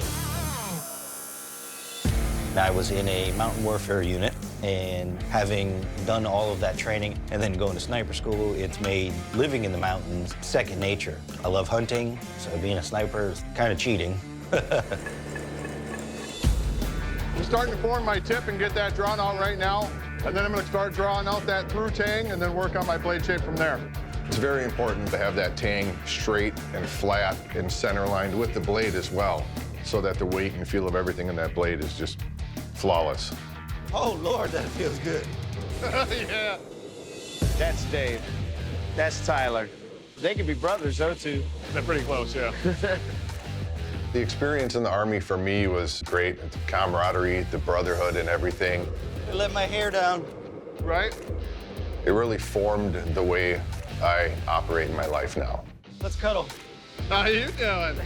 I was in a mountain warfare unit, and having done all of that training and then going to sniper school, it's made living in the mountains second nature. I love hunting, so being a sniper is kind of cheating. I'm starting to form my tip and get that drawn out right now. And then I'm gonna start drawing out that through tang and then work on my blade shape from there. It's very important to have that tang straight and flat and center lined with the blade as well, so that the weight and feel of everything in that blade is just flawless. Oh, Lord, that feels good. Yeah. That's Dave. That's Tyler. They could be brothers, though, too. They're pretty close, yeah. The experience in the Army for me was great. The camaraderie, the brotherhood and everything. I let my hair down. Right? It really formed the way I operate in my life now. Let's cuddle. How you doing?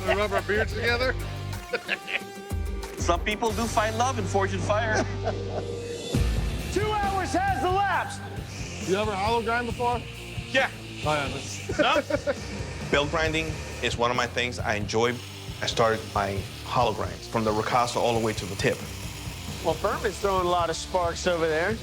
We rub our beards together? Some people do find love in Forged in Fire. 2 hours has elapsed. You ever hollow grind before? Yeah. No? Belt grinding is one of my things I enjoy. I started my hollow grinds from the ricasso all the way to the tip. Well, Furman's throwing a lot of sparks over there.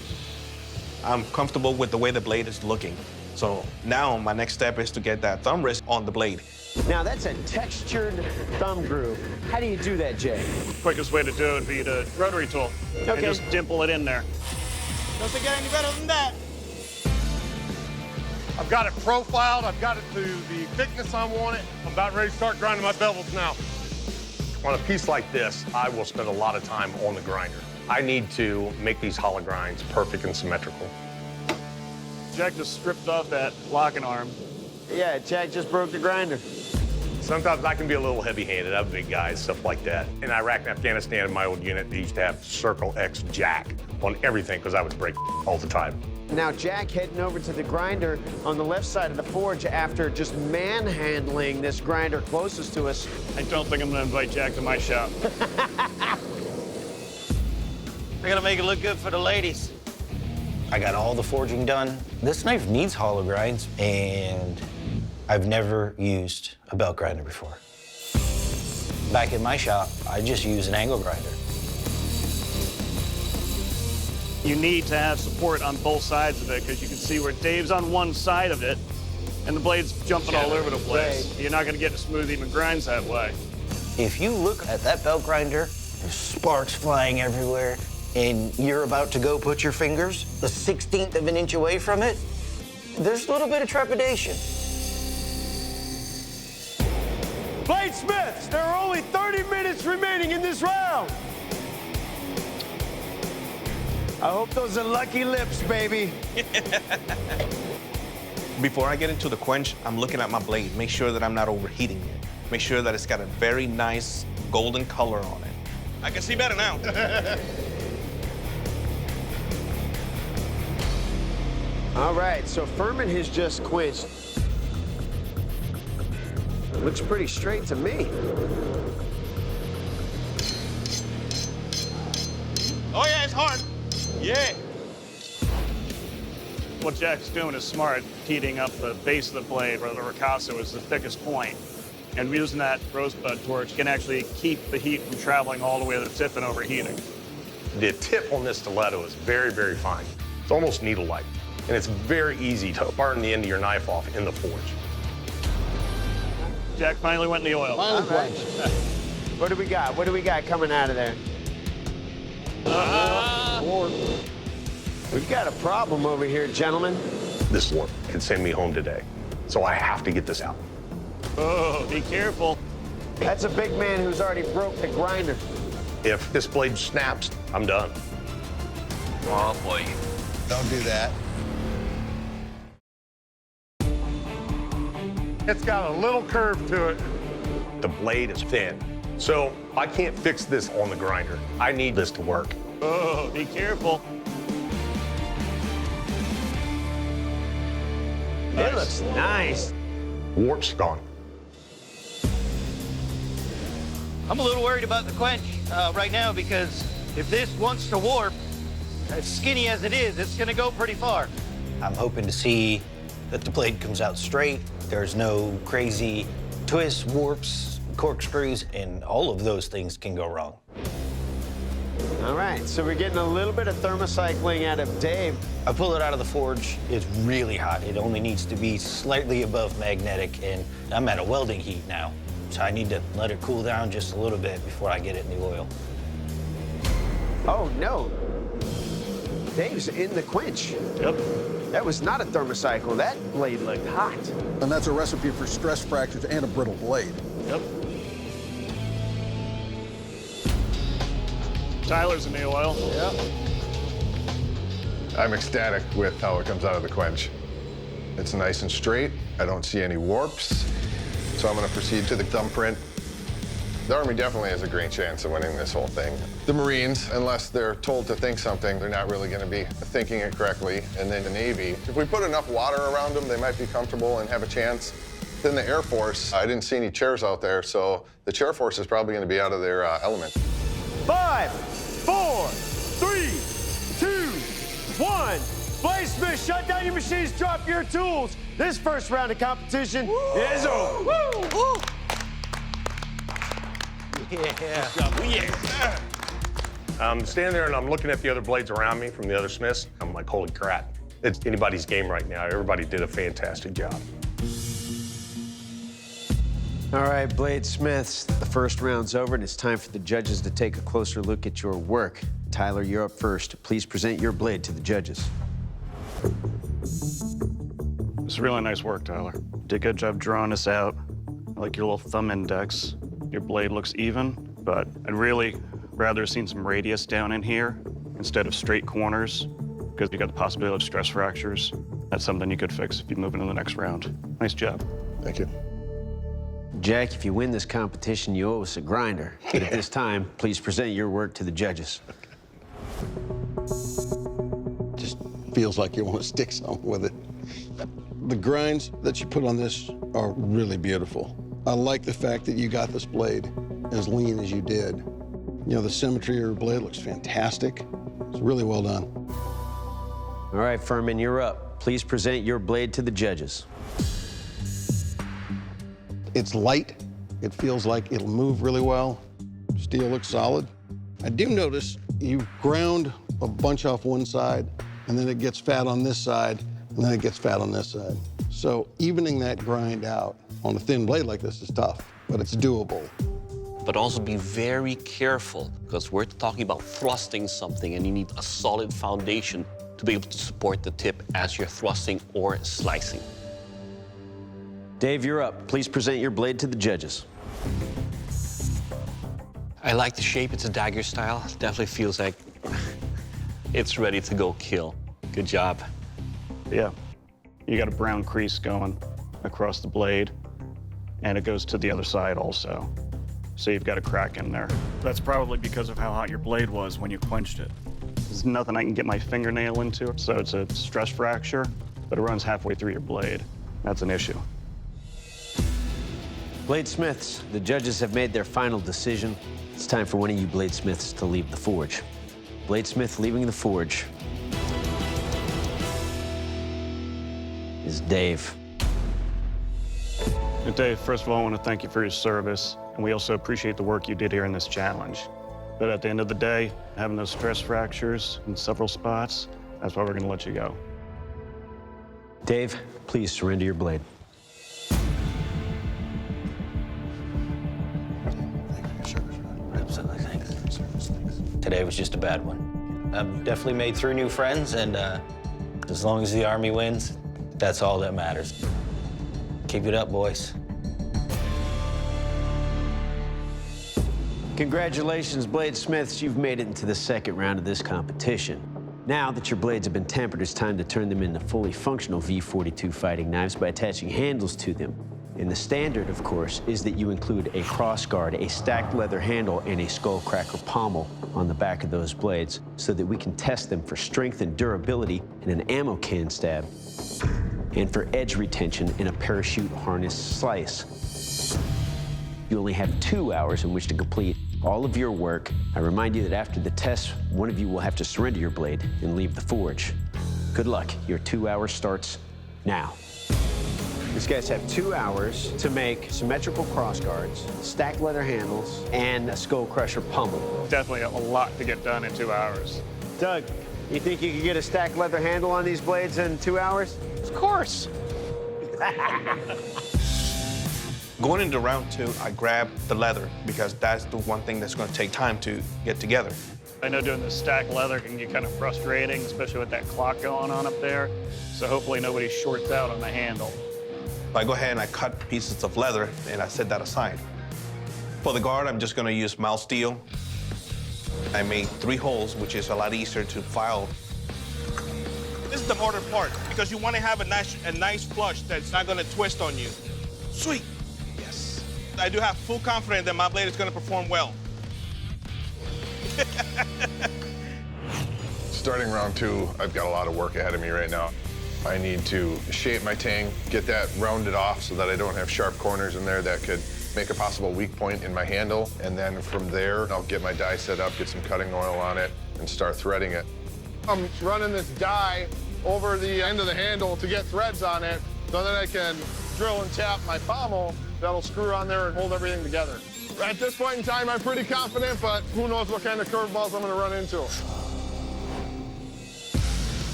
I'm comfortable with the way the blade is looking. So now my next step is to get that thumb rest on the blade. Now that's a textured thumb groove. How do you do that, Jay? Quickest way to do it would be to rotary tool. And Okay. just dimple it in there. Doesn't get any better than that. I've got it profiled. I've got it to the thickness I want it. I'm about ready to start grinding my bevels now. On a piece like this, I will spend a lot of time on the grinder. I need to make these hollow grinds perfect and symmetrical. Jack just stripped off that locking arm. Yeah, Jack just broke the grinder. Sometimes I can be a little heavy-handed. I'm a big guy, stuff like that. In Iraq and Afghanistan, in my old unit, they used to have Circle X Jack on everything because I would break all the time. Now Jack heading over to the grinder on the left side of the forge after just manhandling this grinder closest to us. I don't think I'm gonna invite Jack to my shop. I gotta make it look good for the ladies. I got all the forging done. This knife needs hollow grinds, and I've never used a belt grinder before. Back in my shop, I just use an angle grinder. You need to have support on both sides of it because you can see where Dave's on one side of it and the blade's jumping all over the place. Right. You're not gonna get smooth even grinds that way. If you look at that belt grinder, there's sparks flying everywhere, and you're about to go put your fingers a 1/16 of an inch away from it, there's a little bit of trepidation. Bladesmiths, there are only 30 minutes remaining in this round. I hope those are lucky lips, baby. Before I get into the quench, I'm looking at my blade, make sure that I'm not overheating it. Make sure that it's got a very nice golden color on it. I can see better now. All right, so Furman has just quenched. It looks pretty straight to me. Oh yeah, it's hard. Yeah. What Jack's doing is smart, heating up the base of the blade where the ricasso is the thickest point. And using that rosebud torch can actually keep the heat from traveling all the way to the tip and overheating. The tip on this stiletto is very, very fine. It's almost needle-like, and it's very easy to burn the end of your knife off in the forge. Jack finally went in the oil. All right. What do we got? What do we got coming out of there? We've got a problem over here, gentlemen. This one could send me home today, so I have to get this out. Oh, be careful. That's a big man who's already broke the grinder. If this blade snaps, I'm done. Oh, boy. Don't do that. It's got a little curve to it. The blade is thin, so I can't fix this on the grinder. I need this to work. Oh, be careful. It looks nice. Warp's gone. I'm a little worried about the quench right now because if this wants to warp, as skinny as it is, it's gonna go pretty far. I'm hoping to see that the blade comes out straight. There's no crazy twists, warps, corkscrews, and all of those things can go wrong. All right, so we're getting a little bit of thermocycling out of Dave. I pull it out of the forge. It's really hot. It only needs to be slightly above magnetic, and I'm at a welding heat now. So I need to let it cool down just a little bit before I get it in the oil. Oh, no. Dave's in the quench. Yep. That was not a thermocycle. That blade looked hot. And that's a recipe for stress fractures and a brittle blade. Yep. Tyler's in the oil. Yep. I'm ecstatic with how it comes out of the quench. It's nice and straight. I don't see any warps. So I'm going to proceed to the thumbprint. The Army definitely has a great chance of winning this whole thing. The Marines, unless they're told to think something, they're not really going to be thinking it correctly. And then the Navy, if we put enough water around them, they might be comfortable and have a chance. Then the Air Force, I didn't see any chairs out there, so the chair force is probably going to be out of their element. 5, 4, 3, 2, 1. Bladesmiths, shut down your machines, drop your tools. This first round of competition is over. Woo! Woo! Yeah. I'm standing there and I'm looking at the other blades around me from the other smiths. I'm like, holy crap. It's anybody's game right now. Everybody did a fantastic job. All right, Bladesmiths, the first round's over and it's time for the judges to take a closer look at your work. Tyler, you're up first. Please present your blade to the judges. It's really nice work, Tyler. Did a good job drawing this out. I like your little thumb index. Your blade looks even, but I'd really rather have seen some radius down in here instead of straight corners, because you got the possibility of stress fractures. That's something you could fix if you move into the next round. Nice job. Thank you. Jack, if you win this competition, you owe us a grinder. But at this time, please present your work to the judges. Just feels like you want to stick something with it. The grinds that you put on this are really beautiful. I like the fact that you got this blade as lean as you did. You know, the symmetry of your blade looks fantastic. It's really well done. All right, Furman, you're up. Please present your blade to the judges. It's light. It feels like it'll move really well. Steel looks solid. I do notice you ground a bunch off one side, and then it gets fat on this side, and then it gets fat on this side. So evening that grind out on a thin blade like this is tough, but it's doable. But also be very careful, because we're talking about thrusting something, and you need a solid foundation to be able to support the tip as you're thrusting or slicing. Dave, you're up. Please present your blade to the judges. I like the shape. It's a dagger style. Definitely feels like it's ready to go kill. Good job. Yeah, you got a brown crease going across the blade, and it goes to the other side also. So you've got a crack in there. That's probably because of how hot your blade was when you quenched it. There's nothing I can get my fingernail into, so it's a stress fracture, but it runs halfway through your blade. That's an issue. Bladesmiths, the judges have made their final decision. It's time for one of you Bladesmiths to leave the forge. Bladesmith leaving the forge is Dave. And Dave, first of all, I want to thank you for your service, and we also appreciate the work you did here in this challenge. But at the end of the day, having those stress fractures in several spots, that's why we're going to let you go. Dave, please surrender your blade. Today was just a bad one. I've definitely made 3 new friends, and as long as the Army wins, that's all that matters. Keep it up, boys. Congratulations, Bladesmiths. You've made it into the second round of this competition. Now that your blades have been tempered, it's time to turn them into fully functional V42 fighting knives by attaching handles to them. And the standard, of course, is that you include a crossguard, a stacked leather handle, and a skullcracker pommel on the back of those blades so that we can test them for strength and durability in an ammo can stab. and for edge retention in a parachute harness slice. You only have 2 hours in which to complete all of your work. I remind you that after the test, one of you will have to surrender your blade and leave the forge. Good luck. Your 2 hours starts now. These guys have 2 hours to make symmetrical cross guards, stacked leather handles, and a skull crusher pummel. Definitely a lot to get done in 2 hours. Doug, you think you could get a stacked leather handle on these blades in 2 hours? Of course. Going into round 2, I grabbed the leather because that's the one thing that's going to take time to get together. I know doing the stacked leather can get kind of frustrating, especially with that clock going on up there. So hopefully nobody shorts out on the handle. I go ahead and I cut pieces of leather and I set that aside. For the guard, I'm just going to use mild steel. I made 3 holes, which is a lot easier to file. This is the harder part because you want to have a nice flush that's not going to twist on you. Sweet. Yes. I do have full confidence that my blade is going to perform well. Starting round 2, I've got a lot of work ahead of me right now. I need to shape my tang, get that rounded off so that I don't have sharp corners in there that could make a possible weak point in my handle. And then from there, I'll get my die set up, get some cutting oil on it, and start threading it. I'm running this die over the end of the handle to get threads on it so that I can drill and tap my pommel that'll screw on there and hold everything together. At this point in time, I'm pretty confident, but who knows what kind of curveballs I'm going to run into.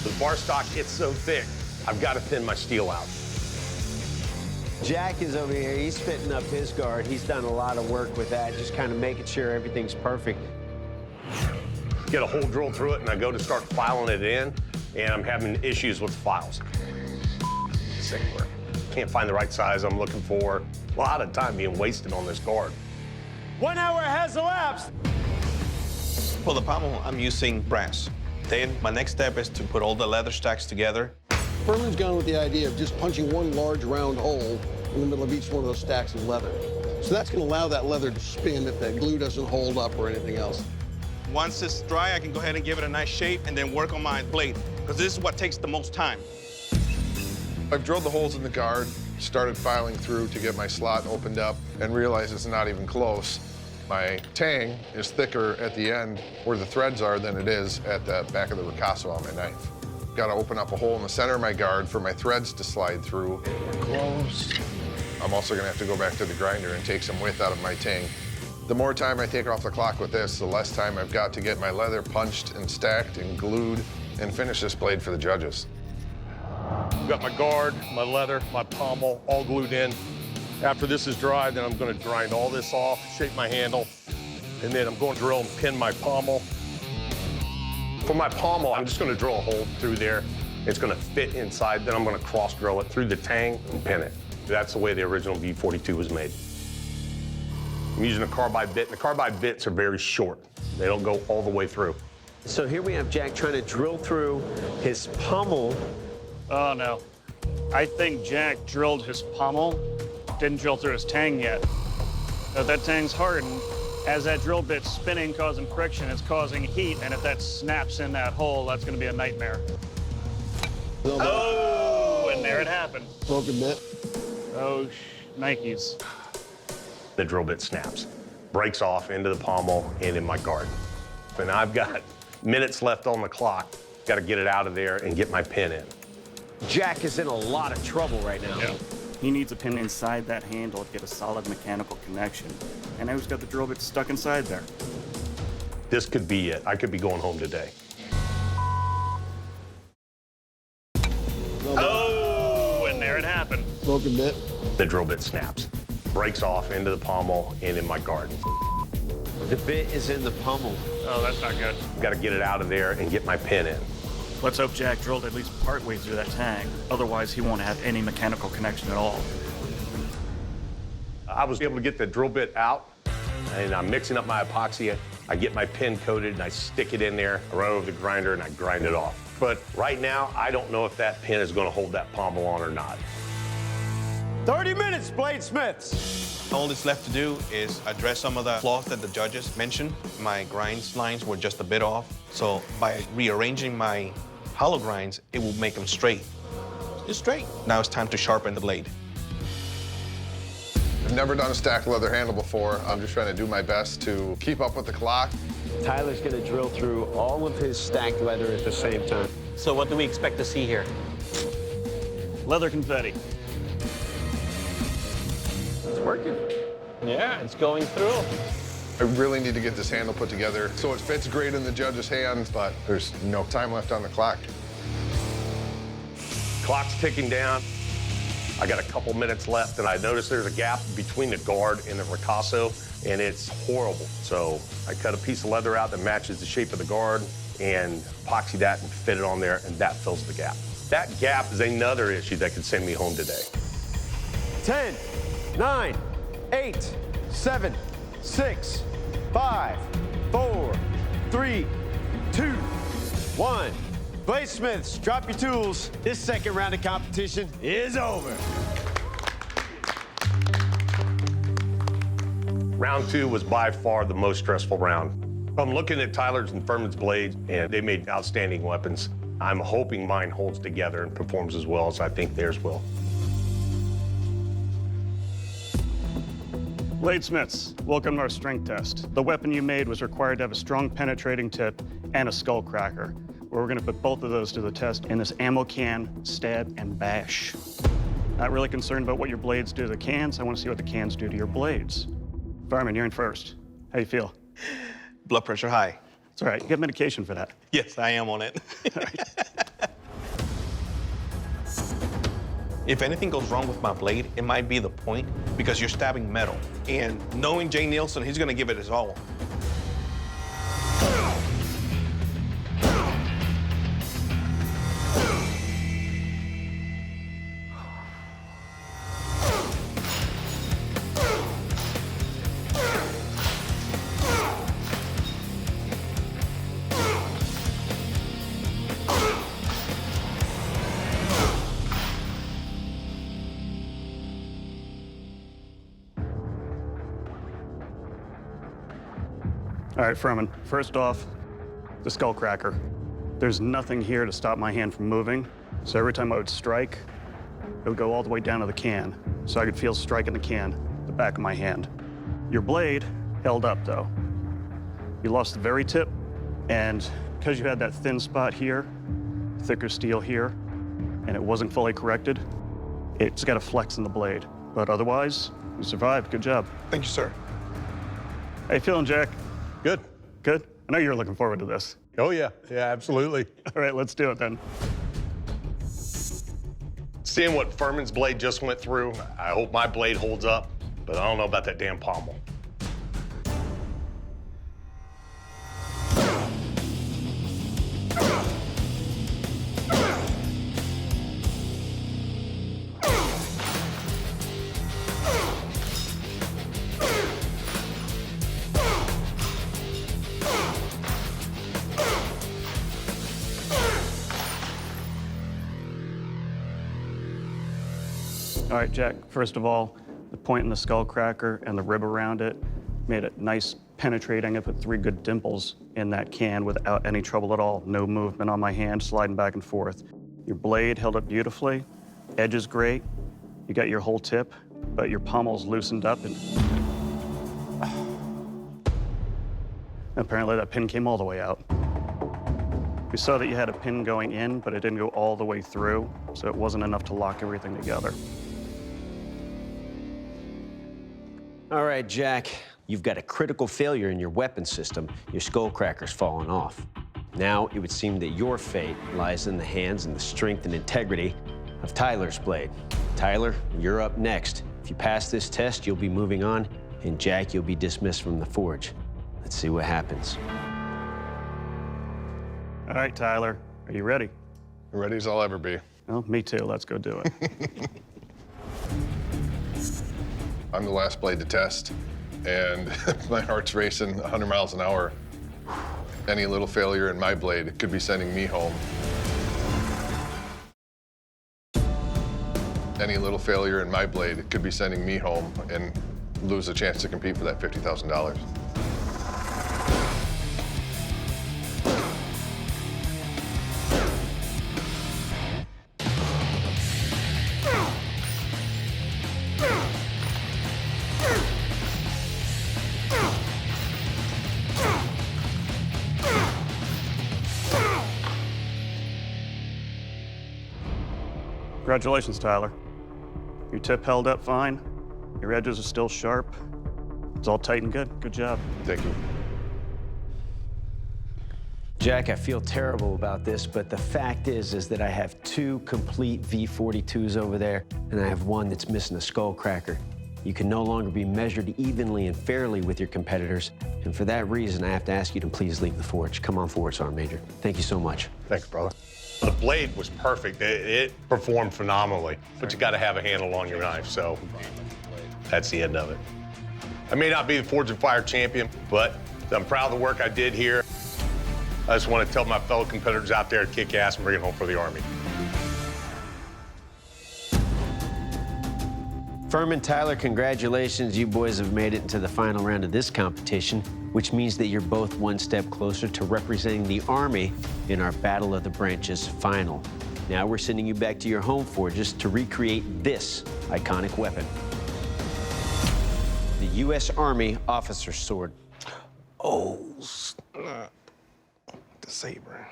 The bar stock, it's so thick, I've got to thin my steel out. Jack is over here. He's fitting up his guard. He's done a lot of work with that, just kind of making sure everything's perfect. Get a hole drilled through it, and I go to start filing it in, and I'm having issues with the files. Sick work. Can't find the right size I'm looking for. A lot of time being wasted on this guard. 1 hour has elapsed. For the pommel, I'm using brass. Then my next step is to put all the leather stacks together. Furman's gone with the idea of just punching one large round hole in the middle of each one of those stacks of leather. So that's going to allow that leather to spin if that glue doesn't hold up or anything else. Once it's dry, I can go ahead and give it a nice shape and then work on my blade, because this is what takes the most time. I've drilled the holes in the guard, started filing through to get my slot opened up, and realized it's not even close. My tang is thicker at the end where the threads are than it is at the back of the ricasso on my knife. Got to open up a hole in the center of my guard for my threads to slide through. Close. I'm also going to have to go back to the grinder and take some width out of my tang. The more time I take off the clock with this, the less time I've got to get my leather punched and stacked and glued and finish this blade for the judges. I've got my guard, my leather, my pommel all glued in. After this is dry, then I'm going to grind all this off, shape my handle, and then I'm going to drill and pin my pommel. For my pommel, I'm just going to drill a hole through there. It's going to fit inside, then I'm going to cross drill it through the tang and pin it. That's the way the original V42 was made. I'm using a carbide bit, and the carbide bits are very short. They don't go all the way through. So here we have Jack trying to drill through his pommel. Oh, no. I think Jack drilled his pommel, didn't drill through his tang yet. If that tang's hardened, as that drill bit's spinning, causing friction, it's causing heat, and if that snaps in that hole, that's going to be a nightmare. Oh, and there it happened. Broken bit. Oh, Nikes. The drill bit snaps, breaks off into the pommel and in my guard. And I've got minutes left on the clock. Got to get it out of there and get my pin in. Jack is in a lot of trouble right now. Yeah. He needs a pin inside that handle to get a solid mechanical connection. And now he's got the drill bit stuck inside there. This could be it. I could be going home today. Oh, and there it happened. Broken bit. The drill bit snaps, breaks off into the pommel and in my guard. The bit is in the pommel. Oh, that's not good. Got to get it out of there and get my pin in. Let's hope Jack drilled at least partway through that tang. Otherwise, he won't have any mechanical connection at all. I was able to get the drill bit out, and I'm mixing up my epoxy. I get my pin coated, and I stick it in there. I run over the grinder, and I grind it off. But right now, I don't know if that pin is going to hold that pommel on or not. 30 minutes, Bladesmiths. All that's left to do is address some of the flaws that the judges mentioned. My grind lines were just a bit off, so by rearranging my hollow grinds, it will make them straight. is straight. Now it's time to sharpen the blade. I've never done a stacked leather handle before. I'm just trying to do my best to keep up with the clock. Tyler's gonna drill through all of his stacked leather at the same time. So what do we expect to see here? Leather confetti. It's working. Yeah, it's going through. I really need to get this handle put together so it fits great in the judge's hands, but there's no time left on the clock. Clock's ticking down. I got a couple minutes left, and I noticed there's a gap between the guard and the ricasso, and it's horrible. So I cut a piece of leather out that matches the shape of the guard and epoxy that and fit it on there, and that fills the gap. That gap is another issue that could send me home today. 10, 9, 8, 7, 6, 5, 4, 3, 2, 1. Bladesmiths, drop your tools. This second round of competition is over. Round 2 was by far the most stressful round. I'm looking at Tyler's and Furman's blades, and they made outstanding weapons. I'm hoping mine holds together and performs as well as I think theirs will. Bladesmiths, welcome to our strength test. The weapon you made was required to have a strong penetrating tip and a skull cracker. We're gonna put both of those to the test in this ammo can, stab and bash. Not really concerned about what your blades do to the cans. I wanna see what the cans do to your blades. Fireman, you're in first. How you feel? Blood pressure high. It's all right, you get medication for that. Yes, I am on it. If anything goes wrong with my blade, it might be the point because you're stabbing metal. And knowing Jay Nielsen, he's gonna give it his all. All right, Furman, first off, the skull cracker. There's nothing here to stop my hand from moving, so every time I would strike, it would go all the way down to the can, so I could feel striking the can, the back of my hand. Your blade held up, though. You lost the very tip, and because you had that thin spot here, thicker steel here, and it wasn't fully corrected, it's got a flex in the blade. But otherwise, you survived. Good job. Thank you, sir. How you feeling, Jack? Good. Good? I know you're looking forward to this. Oh, yeah. Yeah, absolutely. All right, let's do it then. Seeing what Furman's blade just went through, I hope my blade holds up, but I don't know about that damn pommel. All right, Jack, first of all, the point in the skull cracker and the rib around it made it nice penetrating. I put 3 good dimples in that can without any trouble at all. No movement on my hand, sliding back and forth. Your blade held up beautifully. Edge is great. You got your whole tip, but your pommel's loosened up and apparently that pin came all the way out. We saw that you had a pin going in, but it didn't go all the way through, so it wasn't enough to lock everything together. All right, Jack, you've got a critical failure in your weapon system. Your skull cracker's fallen off. Now it would seem that your fate lies in the hands and the strength and integrity of Tyler's blade. Tyler, you're up next. If you pass this test, you'll be moving on, and Jack, you'll be dismissed from the forge. Let's see what happens. All right, Tyler, are you ready? Ready as I'll ever be. Well, me too. Let's go do it. I'm the last blade to test, and my heart's racing 100 miles an hour. Any little failure in my blade could be sending me home. Any little failure in my blade could be sending me home and lose a chance to compete for that $50,000. Congratulations, Tyler. Your tip held up fine. Your edges are still sharp. It's all tight and good. Good job. Thank you. Jack, I feel terrible about this, but the fact is that I have 2 complete V42s over there, and I have 1 that's missing a skull cracker. You can no longer be measured evenly and fairly with your competitors, and for that reason, I have to ask you to please leave the forge. Come on forward, Sergeant Major. Thank you so much. Thanks, brother. The blade was perfect. It performed phenomenally, but you got to have a handle on your knife, so that's the end of it. I may not be the Forge and Fire champion, but I'm proud of the work I did here. I just want to tell my fellow competitors out there to kick ass and bring it home for the Army. Furman, Tyler, congratulations. You boys have made it into the final round of this competition, which means that you're both 1 step closer to representing the Army in our Battle of the Branches final. Now we're sending you back to your home forges to recreate this iconic weapon. The U.S. Army Officer's Sword. Oh, snap. The Saber.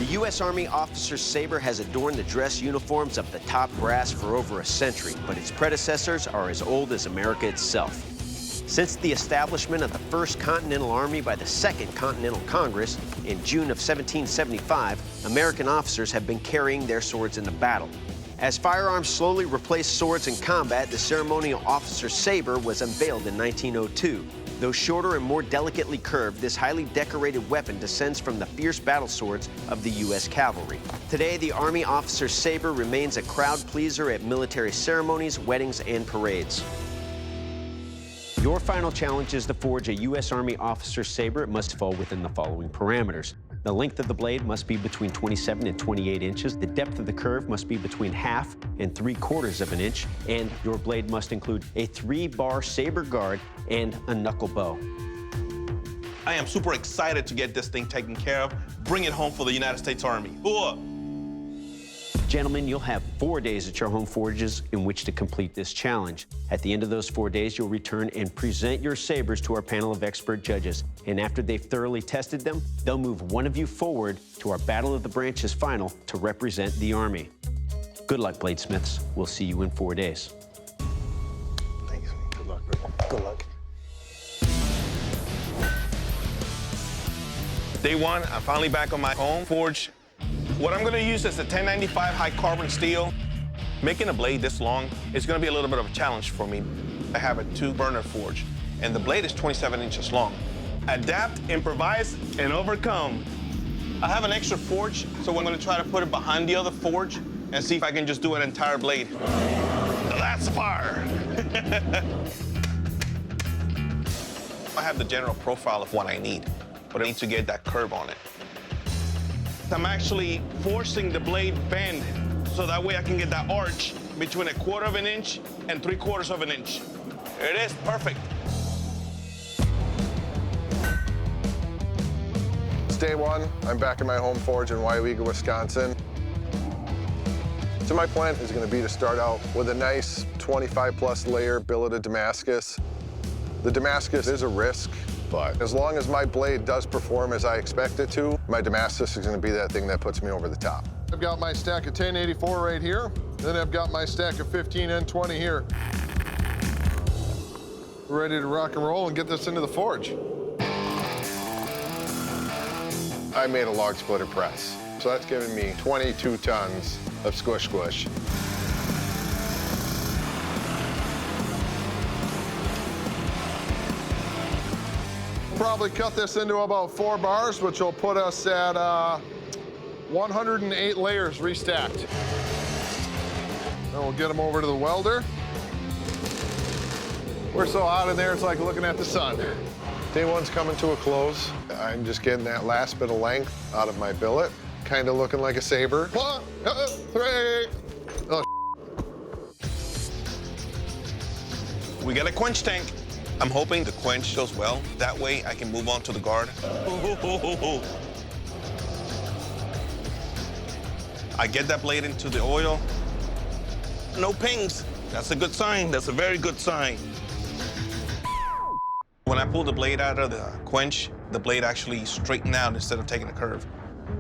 The U.S. Army Officer's Saber has adorned the dress uniforms of the top brass for over a century, but its predecessors are as old as America itself. Since the establishment of the First Continental Army by the Second Continental Congress in June of 1775, American officers have been carrying their swords into battle. As firearms slowly replaced swords in combat, the ceremonial officer's saber was unveiled in 1902. Though shorter and more delicately curved, this highly decorated weapon descends from the fierce battle swords of the U.S. cavalry. Today, the Army officer's saber remains a crowd pleaser at military ceremonies, weddings, and parades. Your final challenge is to forge a U.S. Army officer's saber. It must fall within the following parameters. The length of the blade must be between 27 and 28 inches. The depth of the curve must be between 1/2 and 3/4 of an inch. And your blade must include a 3-bar saber guard and a knuckle bow. I am super excited to get this thing taken care of, bring it home for the United States Army. Ooh. Gentlemen, you'll have 4 days at your home forges in which to complete this challenge. At the end of those 4 days, you'll return and present your sabers to our panel of expert judges. And after they've thoroughly tested them, they'll move one of you forward to our Battle of the Branches final to represent the Army. Good luck, Bladesmiths. We'll see you in 4 days. Thanks. Good luck, bro. Good luck. Day 1, I'm finally back on my home forge. What I'm gonna use is a 1095 high carbon steel. Making a blade this long is gonna be a little bit of a challenge for me. I have a 2-burner forge, and the blade is 27 inches long. Adapt, improvise, and overcome. I have an extra forge, so I'm gonna try to put it behind the other forge and see if I can just do an entire blade. That's fire! I have the general profile of what I need, but I need to get that curve on it. I'm actually forcing the blade bend so that way I can get that arch between 1/4 of an inch and 3/4 of an inch. It is perfect. It's day 1. I'm back in my home forge in Waiwega, Wisconsin. So my plan is going to be to start out with a nice 25+ layer billet of Damascus. The Damascus is a risk, but as long as my blade does perform as I expect it to, my Damascus is going to be that thing that puts me over the top. I've got my stack of 1084 right here, then I've got my stack of 15N20 here. We're ready to rock and roll and get this into the forge. I made a log splitter press, so that's giving me 22 tons of squish squish. Probably cut this into about 4 bars, which will put us at 108 layers restacked. Then we'll get them over to the welder. We're so hot in there, it's like looking at the sun. Day 1's coming to a close. I'm just getting that last bit of length out of my billet, kind of looking like a saber. 1, 2, 3. Oh, We got a quench tank. I'm hoping the quench goes well. That way I can move on to the guard. I get that blade into the oil. No pings. That's a good sign. That's a very good sign. When I pull the blade out of the quench, the blade actually straightened out instead of taking a curve.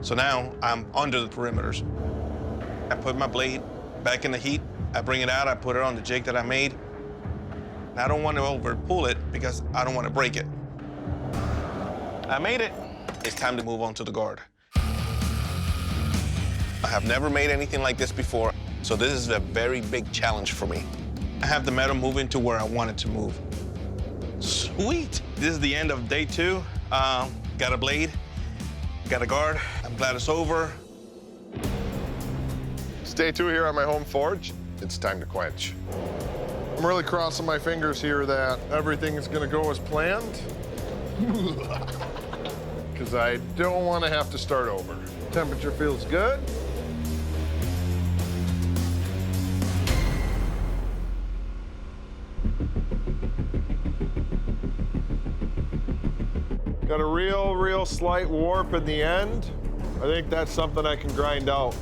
So now I'm under the perimeters. I put my blade back in the heat. I bring it out, I put it on the jig that I made. And I don't want to over pull it because I don't want to break it. I made it. It's time to move on to the guard. I have never made anything like this before, so this is a very big challenge for me. I have the metal moving to where I want it to move. Sweet. This is the end of day 2. Got a blade, got a guard. I'm glad it's over. It's day 2 here on my home forge. It's time to quench. I'm really crossing my fingers here that everything is gonna go as planned. Because I don't want to have to start over. Temperature feels good. Got a real slight warp in the end. I think that's something I can grind out.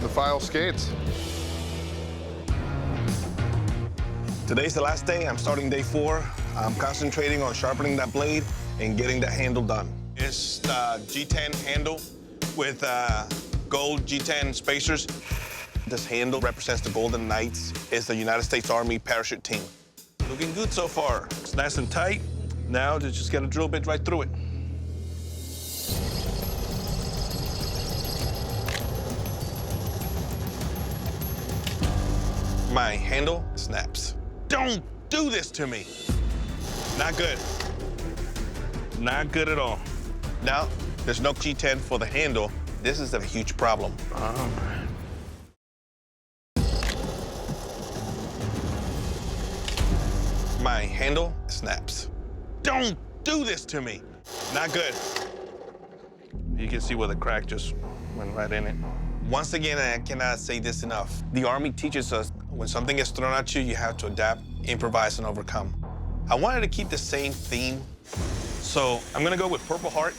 The file skates. Today's the last day. I'm starting day 4. I'm concentrating on sharpening that blade and getting the handle done. It's the G10 handle with gold G10 spacers. This handle represents the Golden Knights. It's the United States Army parachute team. Looking good so far. It's nice and tight. Now just get a drill bit right through it. My handle snaps. Don't do this to me. Not good. Not good at all. Now, there's no G10 for the handle. This is a huge problem. My handle snaps. Don't do this to me. Not good. You can see where the crack just went right in it. Once again, I cannot say this enough. The Army teaches us when something gets thrown at you, you have to adapt, improvise, and overcome. I wanted to keep the same theme, so I'm gonna go with Purple Heart,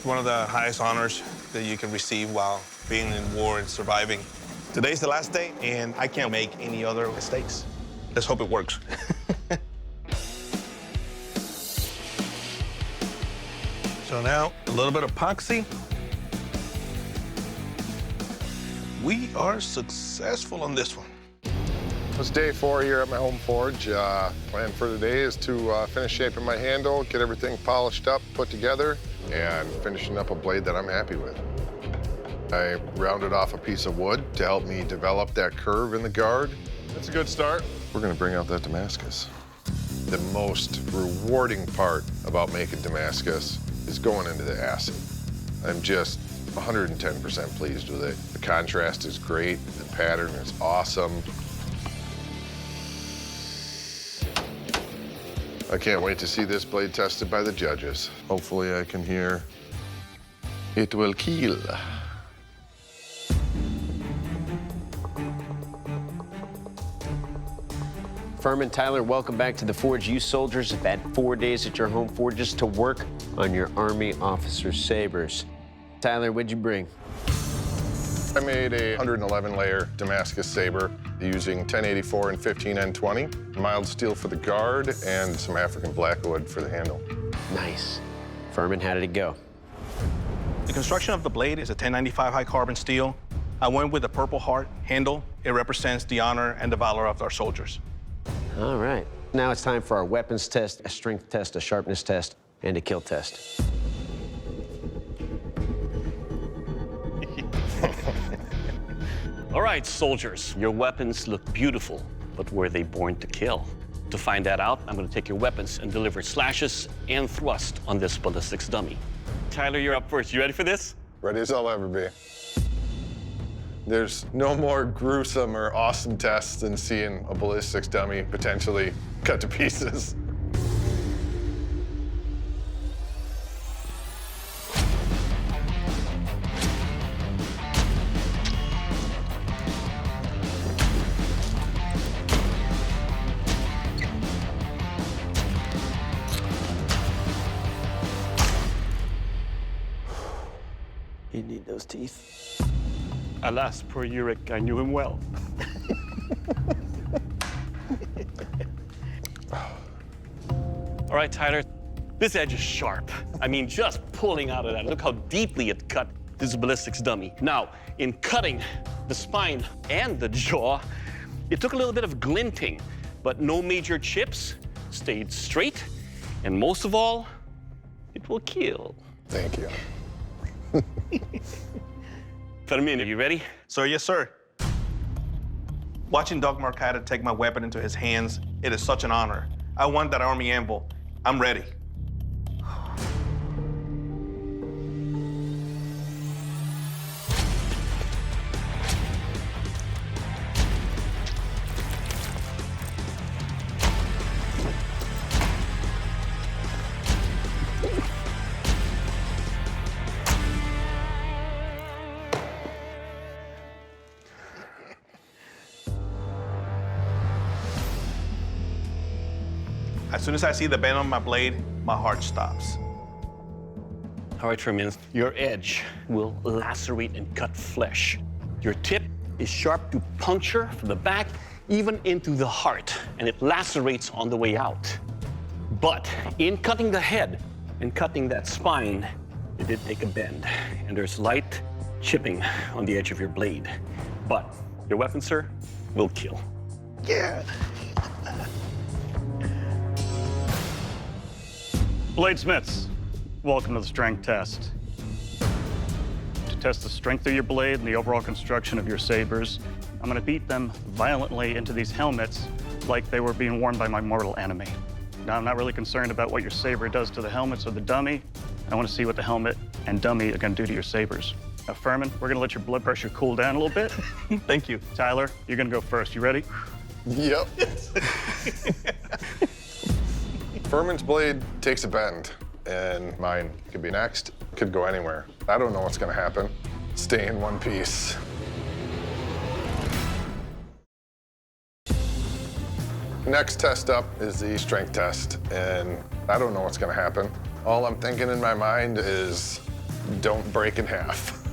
one of the highest honors that you can receive while being in war and surviving. Today's the last day, and I can't make any other mistakes. Let's hope it works. So now, a little bit of epoxy. We are successful on this one. It's day 4 here at my home forge. Plan for today is to finish shaping my handle, get everything polished up, put together, and finishing up a blade that I'm happy with. I rounded off a piece of wood to help me develop that curve in the guard. That's a good start. We're gonna bring out that Damascus. The most rewarding part about making Damascus is going into the acid. I'm just 110% pleased with it. The contrast is great, the pattern is awesome. I can't wait to see this blade tested by the judges. Hopefully I can hear, "It will kill." Furman, Tyler, welcome back to the Forge. You soldiers have had 4 days at your home forges to work on your Army officer sabers. Tyler, what'd you bring? I made a 111-layer Damascus Saber using 1084 and 15N20, mild steel for the guard, and some African blackwood for the handle. Nice. Furman, how did it go? The construction of the blade is a 1095 high carbon steel. I went with the Purple Heart handle. It represents the honor and the valor of our soldiers. All right. Now it's time for our weapons test, a strength test, a sharpness test, and a kill test. All right, soldiers, your weapons look beautiful, but were they born to kill? To find that out, I'm gonna take your weapons and deliver slashes and thrust on this ballistics dummy. Tyler, you're up first. You ready for this? Ready as I'll ever be. There's no more gruesome or awesome tests than seeing a ballistics dummy potentially cut to pieces. You need those teeth. Alas, poor Uric, I knew him well. All right, Tyler, this edge is sharp. I mean, just pulling out of that, look how deeply it cut This is a ballistics dummy. Now, in cutting the spine and the jaw, it took a little bit of glinting, but no major chips, stayed straight, and most of all, it will kill. Thank you. Fermin, are you ready? Sir, yes, sir. Watching Doc Marcata take my weapon into his hands, it is such an honor. I want that army anvil. I'm ready. As soon as I see the bend on my blade, my heart stops. All right, Fermin, your edge will lacerate and cut flesh. Your tip is sharp to puncture from the back, even into the heart, and it lacerates on the way out. But in cutting the head and cutting that spine, it did take a bend, and there's light chipping on the edge of your blade. But your weapon, sir, will kill. Yeah. Bladesmiths, welcome to the strength test. To test the strength of your blade and the overall construction of your sabers, I'm going to beat them violently into these helmets like they were being worn by my mortal enemy. Now, I'm not really concerned about what your saber does to the helmets or the dummy. I want to see what the helmet and dummy are going to do to your sabers. Now, Fermin, we're going to let your blood pressure cool down a little bit. Thank you. Tyler, you're going to go first. You ready? Yep. Fermin's blade takes a bend, and mine could be next, could go anywhere. I don't know what's gonna happen. Stay in one piece. Next test up is the strength test, and I don't know what's gonna happen. All I'm thinking in my mind is, don't break in half.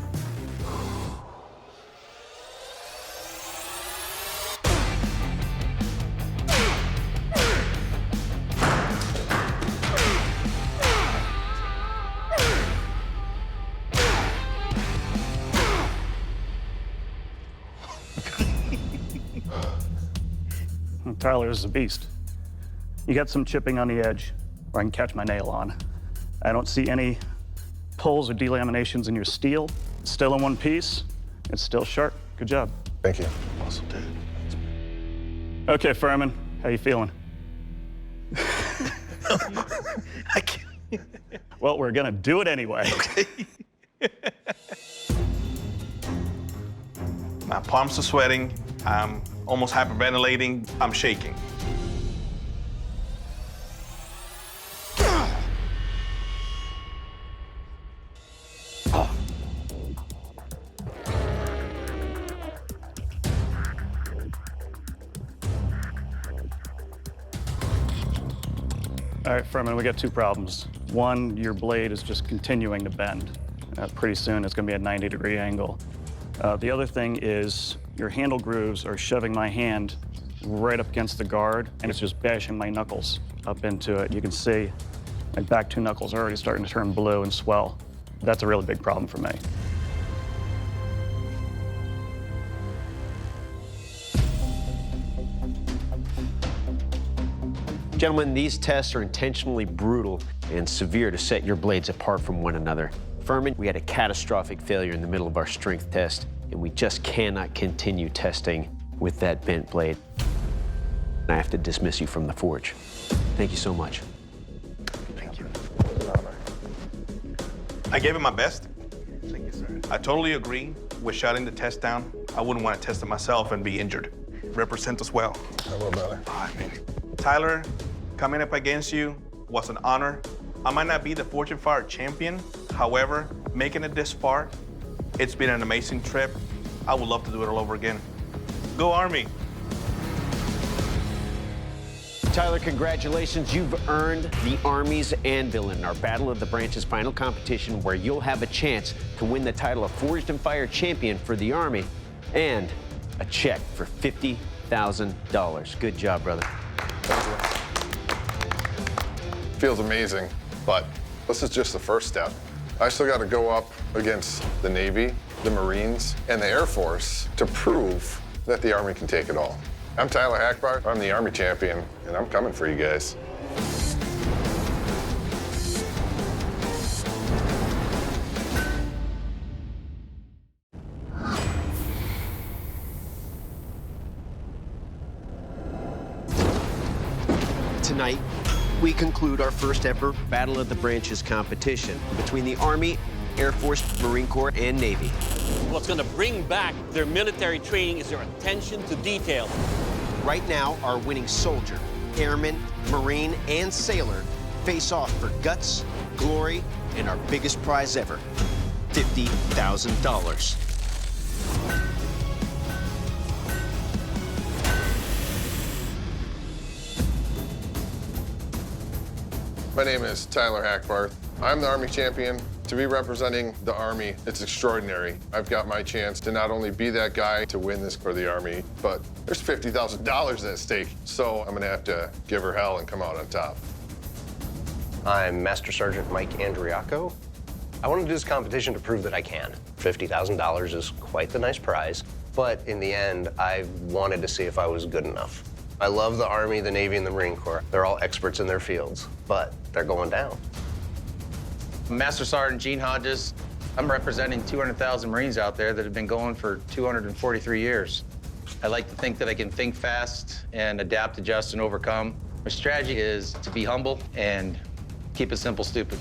Tyler is a beast. You got some chipping on the edge where I can catch my nail on. I don't see any pulls or delaminations in your steel. It's still in one piece. It's still sharp. Good job. Thank you. Awesome, dude. Okay, Fermin, how you feeling? I can't. Well, we're gonna do it anyway. My palms are sweating. I'm almost hyperventilating. I'm shaking. All right, Fermin, we got two problems. One, your blade is just continuing to bend. Pretty soon it's gonna be a 90-degree angle. The other thing is your handle grooves are shoving my hand right up against the guard, and it's just bashing my knuckles up into it. You can see my back two knuckles are already starting to turn blue and swell. That's a really big problem for me. Gentlemen, these tests are intentionally brutal and severe to set your blades apart from one another. Fermin, we had a catastrophic failure in the middle of our strength test, and we just cannot continue testing with that bent blade. I have to dismiss you from the forge. Thank you so much. Thank you. I gave it my best. Thank you, sir. I totally agree with shutting the test down. I wouldn't want to test it myself and be injured. Represent us well. I will, brother. Tyler, coming up against you was an honor. I might not be the Fortune Fire champion. However, making it this far, it's been an amazing trip. I would love to do it all over again. Go Army. Tyler, congratulations. You've earned the Army's anvil in our Battle of the Branches final competition, where you'll have a chance to win the title of Forged and Fire champion for the Army and a check for $50,000. Good job, brother. Feels amazing, but this is just the first step. I still got to go up against the Navy, the Marines, and the Air Force to prove that the Army can take it all. I'm Tyler Hackbart. I'm the Army champion, and I'm coming for you guys. Tonight, we conclude our first ever Battle of the Branches competition between the Army, Air Force, Marine Corps, and Navy. What's going to bring back their military training is their attention to detail. Right now, our winning soldier, airman, Marine, and sailor face off for guts, glory, and our biggest prize ever, $50,000. My name is Tyler Hackbarth. I'm the Army champion. To be representing the Army, it's extraordinary. I've got my chance to not only be that guy to win this for the Army, but there's $50,000 at stake. So I'm gonna have to give her hell and come out on top. I'm Master Sergeant Mike Andriaco. I want to do this competition to prove that I can. $50,000 is quite the nice prize, but in the end, I wanted to see if I was good enough. I love the Army, the Navy, and the Marine Corps. They're all experts in their fields, but they're going down. Master Sergeant Gene Hodges. I'm representing 200,000 Marines out there that have been going for 243 years. I like to think that I can think fast and adapt, adjust, and overcome. My strategy is to be humble and keep it simple, stupid.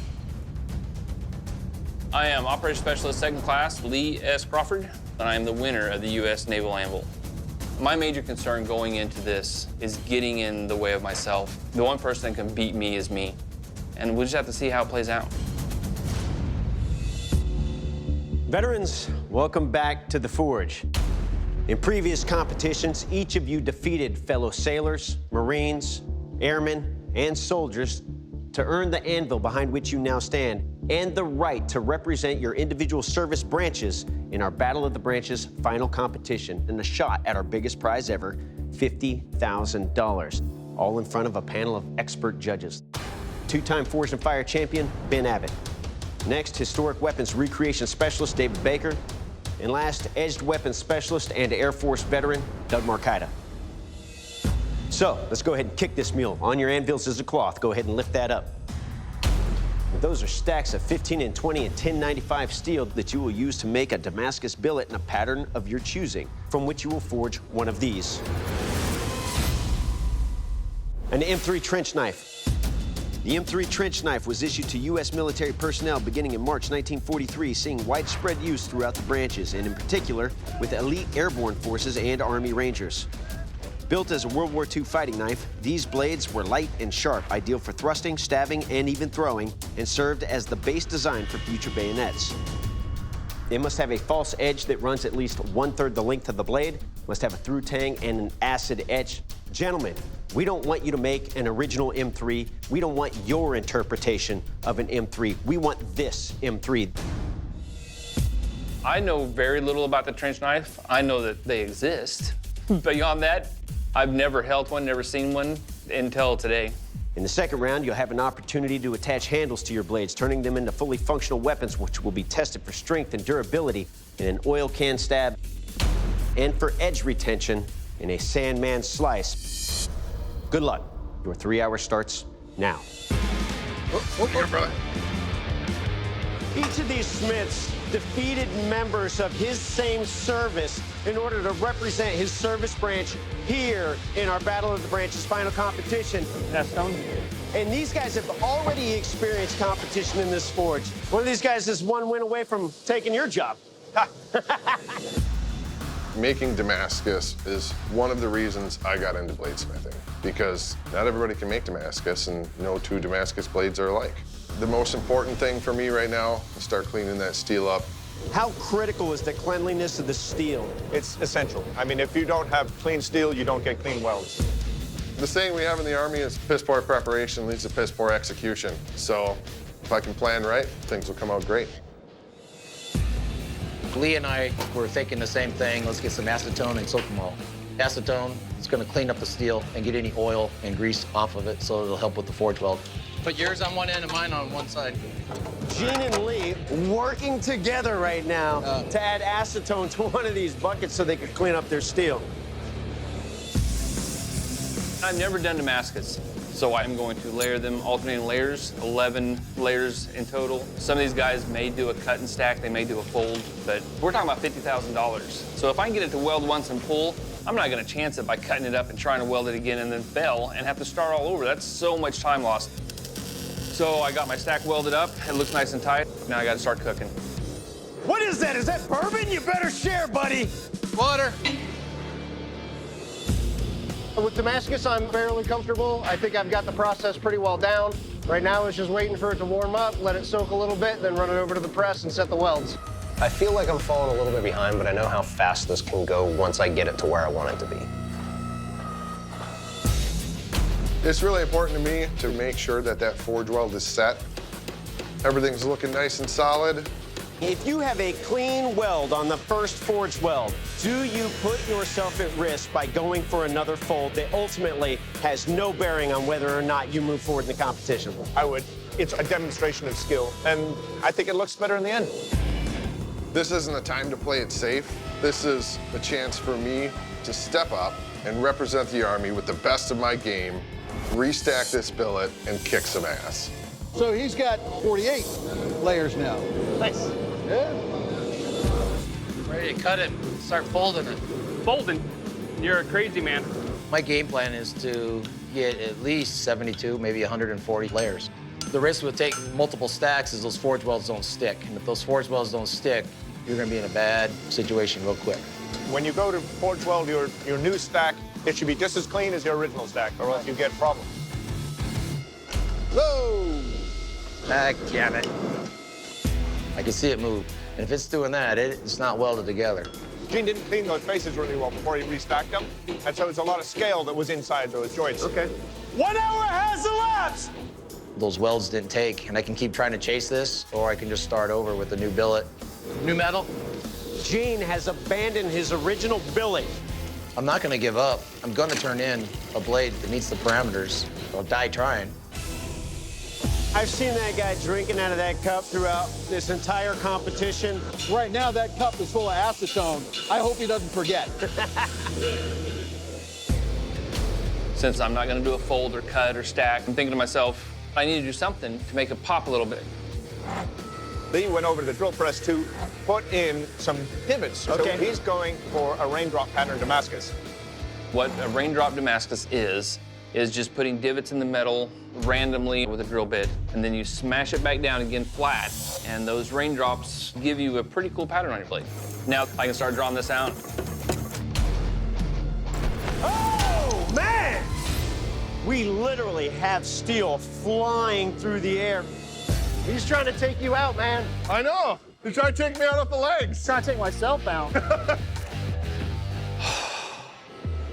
I am Operations Specialist Second Class Lee S. Crawford, and I am the winner of the U.S. Naval Anvil. My major concern going into this is getting in the way of myself. The one person that can beat me is me, and we'll just have to see how it plays out. Veterans, welcome back to the Forge. In previous competitions, each of you defeated fellow sailors, Marines, airmen, and soldiers to earn the anvil behind which you now stand and the right to represent your individual service branches in our Battle of the Branches final competition and a shot at our biggest prize ever, $50,000, all in front of a panel of expert judges. Two-time Forged and Fire champion, Ben Abbott. Next, historic weapons recreation specialist, David Baker. And last, edged weapons specialist and Air Force veteran, Doug Marcaida. So, let's go ahead and kick this mule. On your anvils is a cloth. Go ahead and lift that up. Those are stacks of 15 and 20 and 1095 steel that you will use to make a Damascus billet in a pattern of your choosing, from which you will forge one of these. An M3 trench knife. The M3 trench knife was issued to U.S. military personnel beginning in March 1943, seeing widespread use throughout the branches, and in particular with elite airborne forces and Army Rangers. Built as a World War II fighting knife, these blades were light and sharp, ideal for thrusting, stabbing, and even throwing, and served as the base design for future bayonets. They must have a false edge that runs at least 1/3 the length of the blade, must have a through tang and an acid etch. Gentlemen, we don't want you to make an original M3. We don't want your interpretation of an M3. We want this M3. I know very little about the trench knife. I know that they exist. Beyond that, I've never held one, never seen one until today. In the second round, you'll have an opportunity to attach handles to your blades, turning them into fully functional weapons, which will be tested for strength and durability in an oil can stab and for edge retention in a Sandman slice. Good luck. Your 3 hour starts now. Here, brother. Each of these smiths defeated members of his same service in order to represent his service branch here in our Battle of the Branches final competition. And these guys have already experienced competition in this forge. One of these guys is one win away from taking your job. Making Damascus is one of the reasons I got into bladesmithing, because not everybody can make Damascus, and no two Damascus blades are alike. The most important thing for me right now is start cleaning that steel up. How critical is the cleanliness of the steel? It's essential. I mean, if you don't have clean steel, you don't get clean welds. The saying we have in the Army is piss poor preparation leads to piss poor execution. So if I can plan right, things will come out great. Lee and I were thinking the same thing. Let's get some acetone and soak them all. Acetone is going to clean up the steel and get any oil and grease off of it, so it'll help with the forge weld. Put yours on one end and mine on one side. Gene and Lee working together right now to add acetone to one of these buckets so they could clean up their steel. I've never done Damascus, so I'm going to layer them alternating layers, 11 layers in total. Some of these guys may do a cut and stack, they may do a fold, but we're talking about $50,000. So if I can get it to weld once and pull, I'm not gonna chance it by cutting it up and trying to weld it again and then fail and have to start all over. That's so much time lost. So I got my stack welded up, it looks nice and tight. Now I gotta start cooking. What is that? Is that bourbon? You better share, buddy. Water. With Damascus, I'm fairly comfortable. I think I've got the process pretty well down. Right now, it's just waiting for it to warm up, let it soak a little bit, then run it over to the press and set the welds. I feel like I'm falling a little bit behind, but I know how fast this can go once I get it to where I want it to be. It's really important to me to make sure that that forge weld is set. Everything's looking nice and solid. If you have a clean weld on the first forge weld, do you put yourself at risk by going for another fold that ultimately has no bearing on whether or not you move forward in the competition? I would. It's a demonstration of skill, and I think it looks better in the end. This isn't a time to play it safe. This is a chance for me to step up and represent the Army with the best of my game, restack this billet, and kick some ass. So he's got 48 layers now. Nice. Yeah. Ready to cut it, start folding it. Folding? You're a crazy man. My game plan is to get at least 72, maybe 140 layers. The risk with taking multiple stacks is those forge welds don't stick. And if those forge welds don't stick, you're gonna be in a bad situation real quick. When you go to forge weld your new stack, it should be just as clean as your original stack, or else you get problems. Whoa! Damn it. I can see it move. And if it's doing that, it's not welded together. Gene didn't clean those faces really well before he restacked them, and so there's a lot of scale that was inside those joints. Okay. 1 hour has elapsed! Those welds didn't take, and I can keep trying to chase this, or I can just start over with a new billet. New metal. Gene has abandoned his original billet. I'm not gonna give up. I'm gonna turn in a blade that meets the parameters. I'll die trying. I've seen that guy drinking out of that cup throughout this entire competition. Right now, that cup is full of acetone. I hope he doesn't forget. Since I'm not gonna do a fold or cut or stack, I'm thinking to myself, I need to do something to make it pop a little bit. Lee went over to the drill press to put in some divots. Okay. So he's going for a raindrop pattern Damascus. What a raindrop Damascus is just putting divots in the metal randomly with a drill bit, and then you smash it back down again flat, and those raindrops give you a pretty cool pattern on your blade. Now I can start drawing this out. Oh, man! We literally have steel flying through the air. He's trying to take you out, man. I know. He's trying to take me out of the legs. He's trying to take myself out.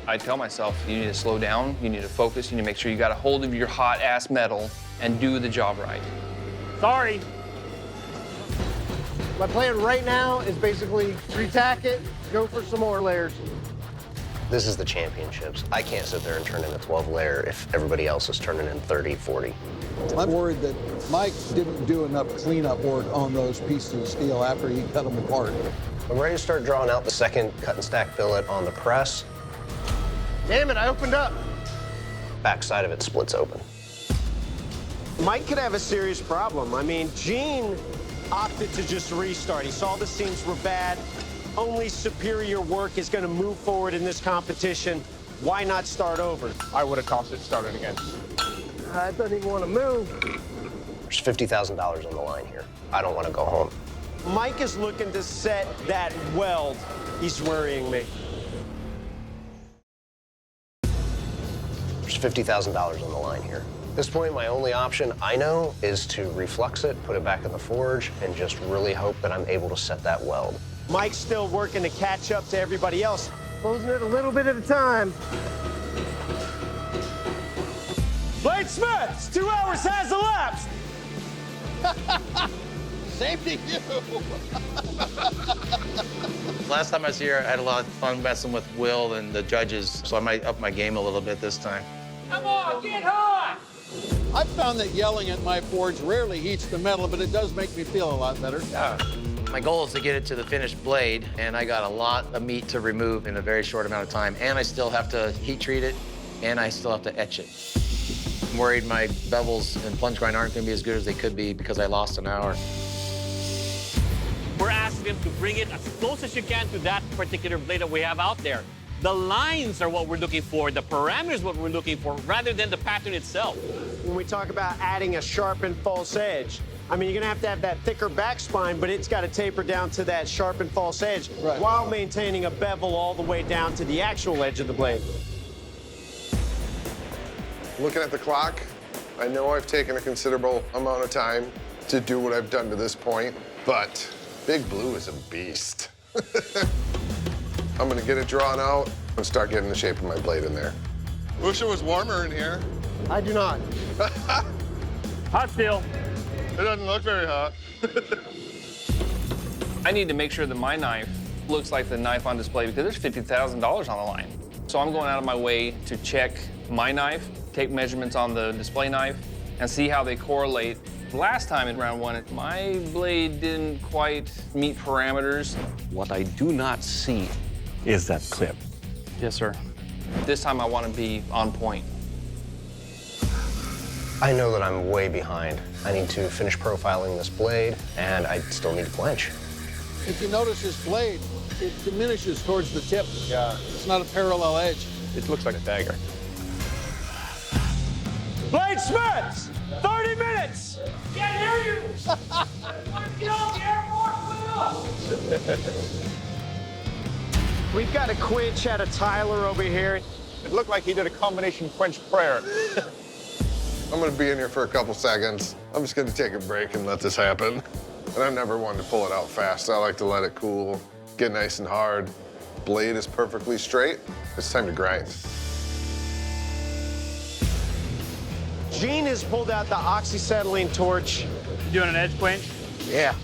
I tell myself, you need to slow down, you need to focus, you need to make sure you got a hold of your hot-ass metal and do the job right. Sorry. My plan right now is basically retack it, go for some more layers. This is the championships. I can't sit there and turn in a 12-layer if everybody else is turning in 30, 40. I'm worried that Mike didn't do enough cleanup work on those pieces of steel after he cut them apart. I'm ready to start drawing out the second cut and stack billet on the press. Damn it, I opened up. Back side of it splits open. Mike could have a serious problem. I mean, Gene opted to just restart. He saw the seams were bad. Only superior work is going to move forward in this competition. Why not start over? I would have tossed it, started again. I don't even want to move. There's $50,000 on the line here. I don't want to go home. Mike is looking to set that weld. He's worrying me. There's $50,000 on the line here. At this point, my only option I know is to reflux it, put it back in the forge, and just really hope that I'm able to set that weld. Mike's still working to catch up to everybody else. Closing it a little bit at a time. Bladesmiths, 2 hours has elapsed. Same to you. Last time I was here, I had a lot of fun messing with Will and the judges, so I might up my game a little bit this time. Come on, get hot! I've found that yelling at my forge rarely heats the metal, but it does make me feel a lot better. My goal is to get it to the finished blade, and I got a lot of meat to remove in a very short amount of time, and I still have to heat treat it, and I still have to etch it. I'm worried my bevels and plunge grind aren't gonna be as good as they could be because I lost an hour. We're asking them to bring it as close as you can to that particular blade that we have out there. The lines are what we're looking for, the parameters what we're looking for, rather than the pattern itself. When we talk about adding a sharpened false edge, I mean, you're gonna have to have that thicker back spine, but it's gotta taper down to that sharpened false edge while maintaining a bevel all the way down to the actual edge of the blade. Looking at the clock, I know I've taken a considerable amount of time to do what I've done to this point, but Big Blue is a beast. I'm gonna get it drawn out and start getting the shape of my blade in there. Wish it was warmer in here. I do not. Hot still. It doesn't look very hot. I need to make sure that my knife looks like the knife on display because there's $50,000 on the line. So I'm going out of my way to check my knife, take measurements on the display knife, and see how they correlate. Last time in round one, my blade didn't quite meet parameters. What I do not see is that clip. Yes, sir. This time I want to be on point. I know that I'm way behind. I need to finish profiling this blade, and I still need to quench. If you notice this blade, it diminishes towards the tip. Yeah. It's not a parallel edge. It looks like a dagger. Bladesmiths, 30 minutes! Can't hear you! Let's get on the airport, We've got a quench out of Tyler over here. It looked like he did a combination quench prayer. I'm gonna be in here for a couple seconds. I'm just gonna take a break and let this happen. And I'm never one to pull it out fast. I like to let it cool, get nice and hard. Blade is perfectly straight. It's time to grind. Gene has pulled out the oxyacetylene torch. You doing an edge quench? Yeah.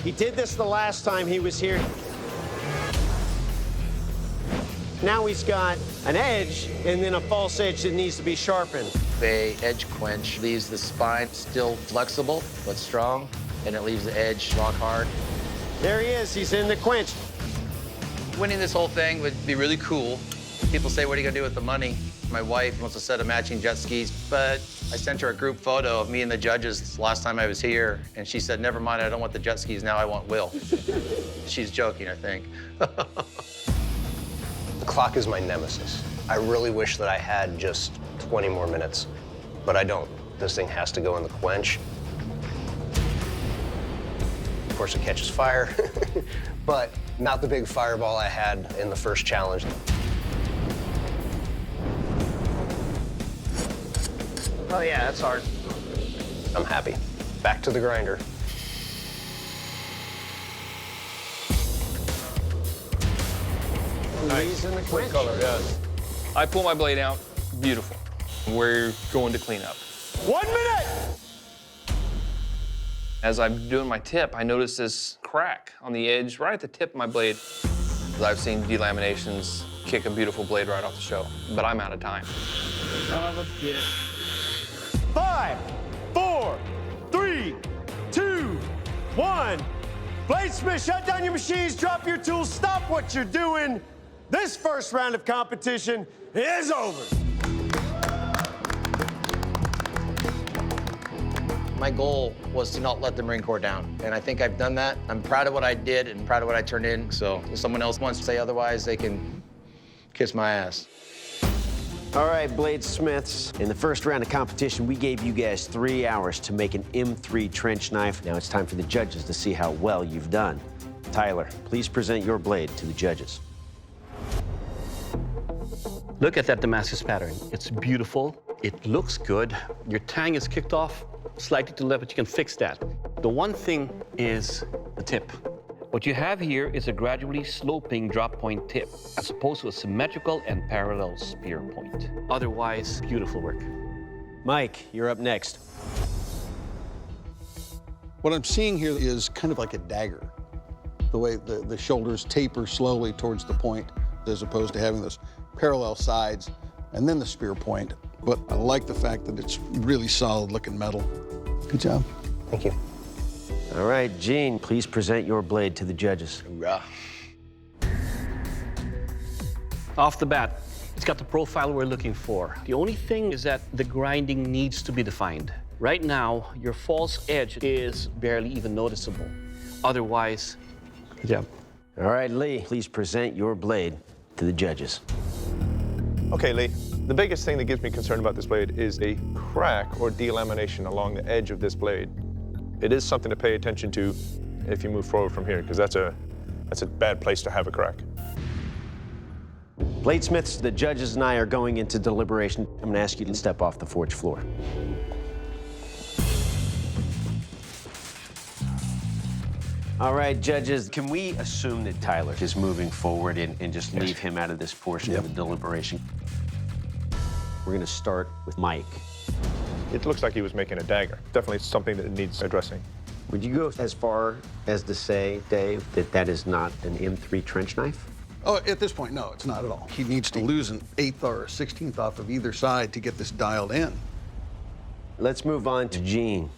He did this the last time he was here. Now he's got an edge and then a false edge that needs to be sharpened. The edge quench leaves the spine still flexible but strong, and it leaves the edge rock hard. There he is, he's in the quench. Winning this whole thing would be really cool. People say, what are you gonna do with the money? My wife wants a set of matching jet skis, but I sent her a group photo of me and the judges last time I was here, and she said, never mind, I don't want the jet skis, now I want Will. She's joking, I think. The clock is my nemesis. I really wish that I had just 20 more minutes, but I don't. This thing has to go in the quench. Of course, it catches fire, but not the big fireball I had in the first challenge. Oh yeah, that's hard. I'm happy. Back to the grinder. He's in the quench. Color, yes. I pull my blade out, beautiful. We're going to clean up. 1 minute! As I'm doing my tip, I notice this crack on the edge, right at the tip of my blade. I've seen delaminations kick a beautiful blade right off the show, but I'm out of time. Let's get it. 5, 4, 3, 2, 1. Bladesmiths, shut down your machines, drop your tools, stop what you're doing. This first round of competition is over. My goal was to not let the Marine Corps down, and I think I've done that. I'm proud of what I did and proud of what I turned in, so if someone else wants to say otherwise, they can kiss my ass. All right, Bladesmiths. In the first round of competition, we gave you guys 3 hours to make an M3 trench knife. Now it's time for the judges to see how well you've done. Tyler, please present your blade to the judges. Look at that Damascus pattern. It's beautiful. It looks good. Your tang is kicked off slightly to the left, but you can fix that. The one thing is the tip. What you have here is a gradually sloping drop point tip, as opposed to a symmetrical and parallel spear point. Otherwise, beautiful work. Mike, you're up next. What I'm seeing here is kind of like a dagger. The way the shoulders taper slowly towards the point, as opposed to having those parallel sides and then the spear point. but I like the fact that it's really solid looking metal. Good job. Thank you. All right, Gene, please present your blade to the judges. Hoorah. Off the bat, it's got the profile we're looking for. The only thing is that the grinding needs to be defined. Right now, your false edge is barely even noticeable. Otherwise, good job. All right, Lee, please present your blade to the judges. Okay, Lee, the biggest thing that gives me concern about this blade is a crack or delamination along the edge of this blade. It is something to pay attention to if you move forward from here, because that's a bad place to have a crack. Bladesmiths, the judges and I are going into deliberation. I'm going to ask you to step off the forge floor. All right, judges, can we assume that Tyler is moving forward and just leave him out of this portion of the deliberation? We're going to start with Mike. It looks like he was making a dagger. Definitely something that needs addressing. Would you go as far as to say, Dave, that that is not an M3 trench knife? Oh, at this point, no, it's not at all. He needs to lose an 1/8 or a 16th off of either side to get this dialed in. Let's move on to Gene.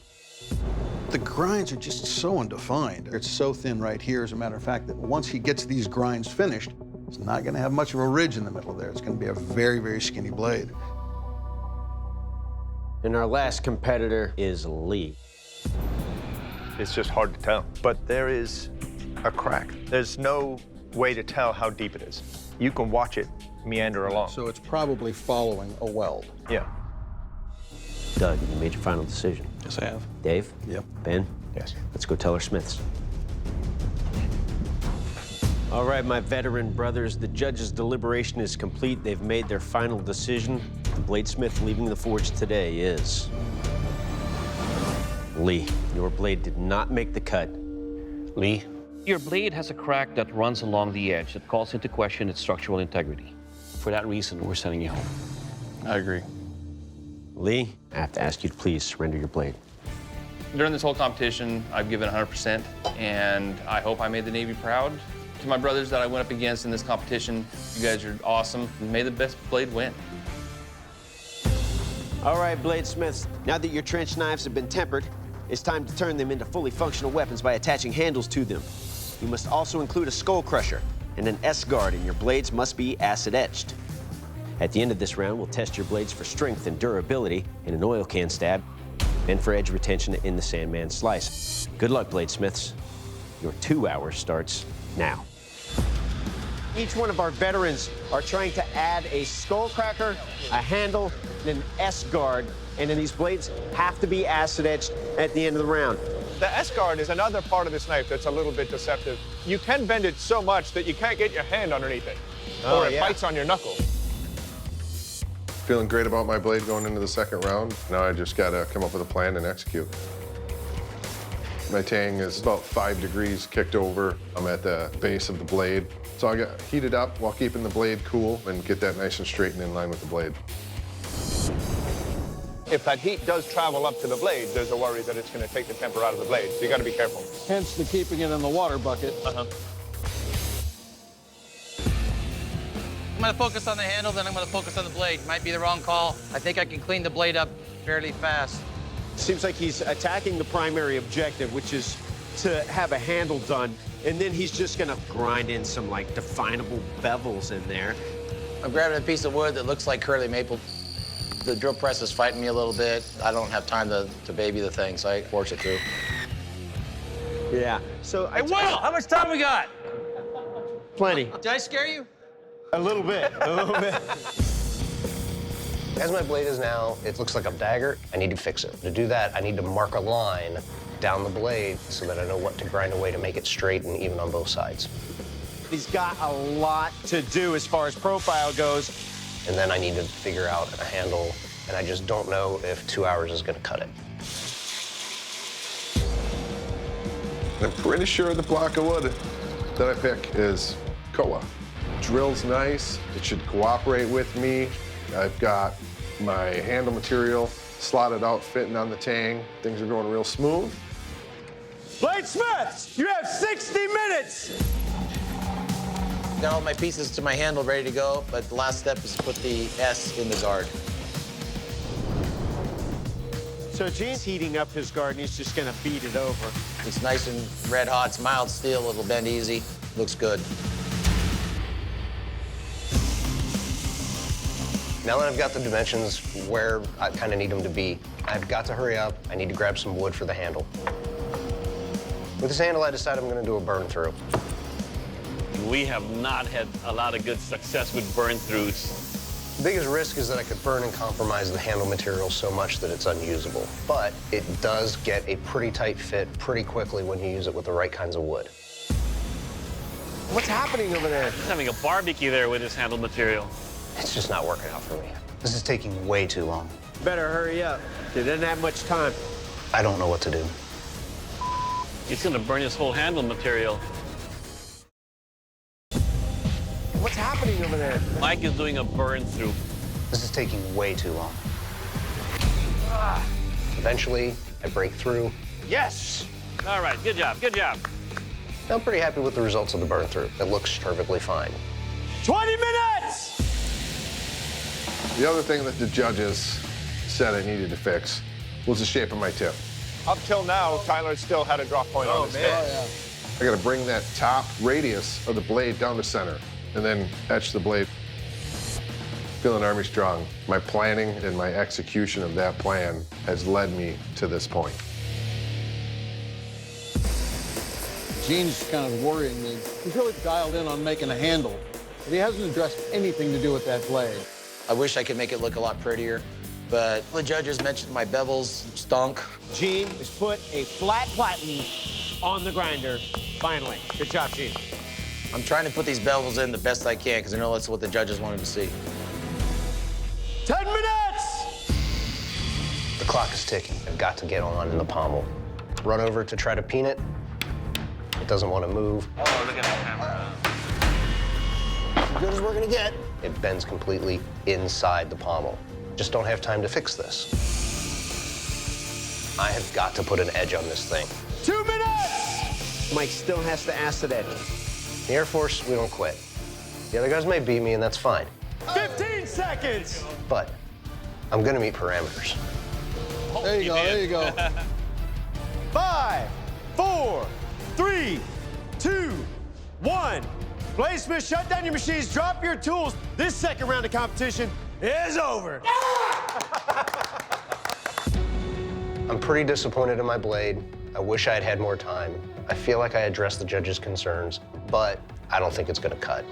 The grinds are just so undefined. It's so thin right here, as a matter of fact, that once he gets these grinds finished, it's not going to have much of a ridge in the middle there. It's going to be a very, very skinny blade. And our last competitor is Lee. It's just hard to tell. But there is a crack. There's no way to tell how deep it is. You can watch it meander along. So it's probably following a weld. Yeah. Doug, you made your final decision. Yes, I have. Dave? Yep. Ben? Yes. Let's go tell our Smiths. All right, my veteran brothers, the judges' deliberation is complete. They've made their final decision. The bladesmith leaving the forge today is Lee. Your blade did not make the cut. Lee, your blade has a crack that runs along the edge that calls into question its structural integrity. For that reason, we're sending you home. I agree. Lee, I have to ask you to please surrender your blade. During this whole competition, I've given 100%, and I hope I made the Navy proud. To my brothers that I went up against in this competition, you guys are awesome. May the best blade win. All right, bladesmiths, now that your trench knives have been tempered, it's time to turn them into fully functional weapons by attaching handles to them. You must also include a skull crusher and an S-guard, and your blades must be acid etched. At the end of this round, we'll test your blades for strength and durability in an oil can stab and for edge retention in the Sandman slice. Good luck, bladesmiths. Your 2 hours starts now. Each one of our veterans are trying to add a skull cracker, a handle, and an S-guard, and then these blades have to be acid etched at the end of the round. The S-guard is another part of this knife that's a little bit deceptive. You can bend it so much that you can't get your hand underneath it, or it bites on your knuckle. Feeling great about my blade going into the second round. Now I just gotta come up with a plan and execute. My tang is about 5 degrees kicked over. I'm at the base of the blade. So I got heated up while keeping the blade cool and get that nice and straight and in line with the blade. If that heat does travel up to the blade, there's a worry that it's going to take the temper out of the blade, so you got to be careful. Hence the keeping it in the water bucket. I'm gonna focus on the handle, then I'm gonna focus on the blade. Might be the wrong call. I think I can clean the blade up fairly fast. Seems like he's attacking the primary objective, which is to have a handle done, and then he's just gonna grind in some like definable bevels in there. I'm grabbing a piece of wood that looks like curly maple. The drill press is fighting me a little bit. I don't have time to baby the thing, so I force it through. Yeah, so Hey, Will, how much time we got? Plenty. Did I scare you? A little bit, a little bit. As my blade is now, it looks like a dagger. I need to fix it. To do that, I need to mark a line down the blade so that I know what to grind away to make it straight and even on both sides. He's got a lot to do as far as profile goes. And then I need to figure out a handle, and I just don't know if 2 hours is gonna cut it. I'm pretty sure the block of wood that I pick is koa. Drill's nice, it should cooperate with me. I've got my handle material slotted out, fitting on the tang. Things are going real smooth. Bladesmiths, you have 60 minutes! Got all my pieces to my handle ready to go, but the last step is to put the S in the guard. So Gene's heating up his guard, and he's just gonna beat it over. It's nice and red hot. It's mild steel. It'll bend easy. Looks good. Now that I've got the dimensions where I kind of need them to be, I've got to hurry up. I need to grab some wood for the handle. With this handle, I decided I'm going to do a burn through. We have not had a lot of good success with burn-throughs. The biggest risk is that I could burn and compromise the handle material so much that it's unusable. But it does get a pretty tight fit pretty quickly when you use it with the right kinds of wood. What's happening over there? He's having a barbecue there with his handle material. It's just not working out for me. This is taking way too long. Better hurry up. There doesn't have much time. I don't know what to do. He's gonna burn his whole handle material. What's happening over there? Mike is doing a burn through. This is taking way too long. Eventually, I break through. Yes! All right, good job, good job. I'm pretty happy with the results of the burn through. It looks perfectly fine. 20 minutes! The other thing that the judges said I needed to fix was the shape of my tip. Up till now, Tyler still had a drop point on his head. I gotta bring that top radius of the blade down the center and then etch the blade. Feeling Army strong. My planning and my execution of that plan has led me to this point. Gene's kind of worrying me. He's really dialed in on making a handle, but he hasn't addressed anything to do with that blade. I wish I could make it look a lot prettier, but the judges mentioned my bevels stunk. Gene has put a flat button on the grinder. Finally. Good job, Gene. I'm trying to put these bevels in the best I can because I know that's what the judges wanted to see. 10 minutes! The clock is ticking. I've got to get on in the pommel. Run over to try to peen it. It doesn't want to move. Oh, look at that camera. As good as we're gonna get. It bends completely inside the pommel. Just don't have time to fix this. I have got to put an edge on this thing. 2 minutes! Mike still has to ask that edge. In the Air Force, we don't quit. The other guys may beat me, and that's fine. 15 seconds! But I'm gonna meet parameters. There you go, there you go. 5, 4, 3, 2, 1. Bladesmiths, shut down your machines, drop your tools. This second round of competition is over. I'm pretty disappointed in my blade. I wish I had had more time. I feel like I addressed the judges' concerns, but I don't think it's gonna cut.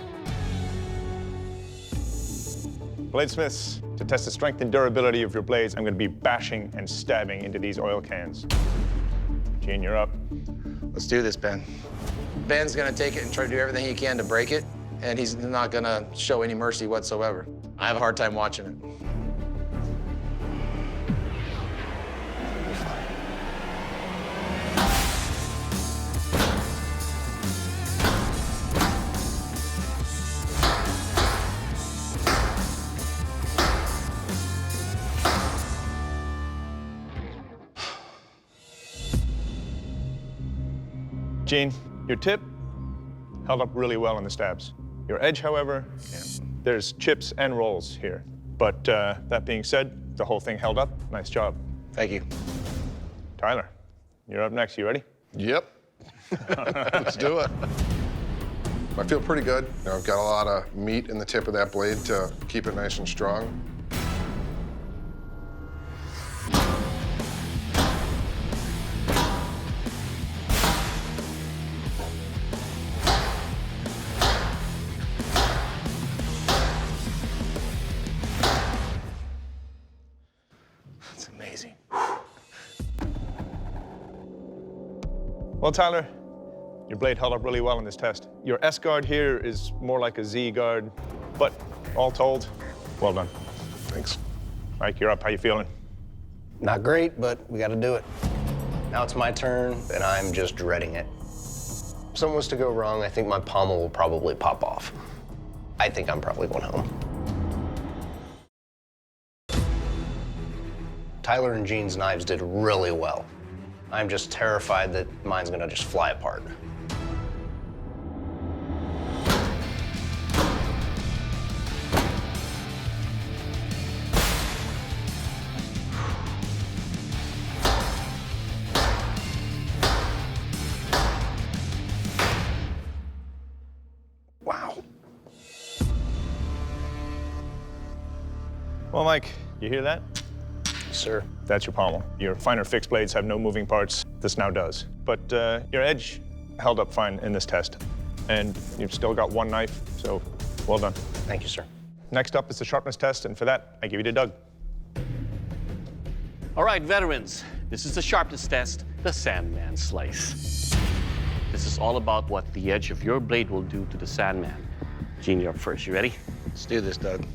Bladesmiths, to test the strength and durability of your blades, I'm going to be bashing and stabbing into these oil cans. Gene, you're up. Let's do this, Ben. Ben's gonna take it and try to do everything he can to break it, and he's not gonna show any mercy whatsoever. I have a hard time watching it. Gene, your tip held up really well in the stabs. Your edge, however, there's chips and rolls here. But that being said, the whole thing held up. Nice job. Thank you. Tyler, you're up next. You ready? Yep. Let's do it. I feel pretty good. You know, I've got a lot of meat in the tip of that blade to keep it nice and strong. That's amazing. Well, Tyler, your blade held up really well in this test. Your S guard here is more like a Z guard, but all told, well done. Thanks. Mike, you're up. How you feeling? Not great, but we gotta do it. Now it's my turn, and I'm just dreading it. If something was to go wrong, I think my pommel will probably pop off. I think I'm probably going home. Tyler and Gene's knives did really well. I'm just terrified that mine's gonna just fly apart. Well, Mike, you hear that? Sir. That's your pommel. Your finer fixed blades have no moving parts. This now does. But your edge held up fine in this test. And you've still got one knife, so well done. Thank you, sir. Next up is the sharpness test, and for that, I give you to Doug. All right, veterans, this is the sharpness test, the Sandman Slice. This is all about what the edge of your blade will do to the Sandman. Gene, you're up first. You ready? Let's do this, Doug.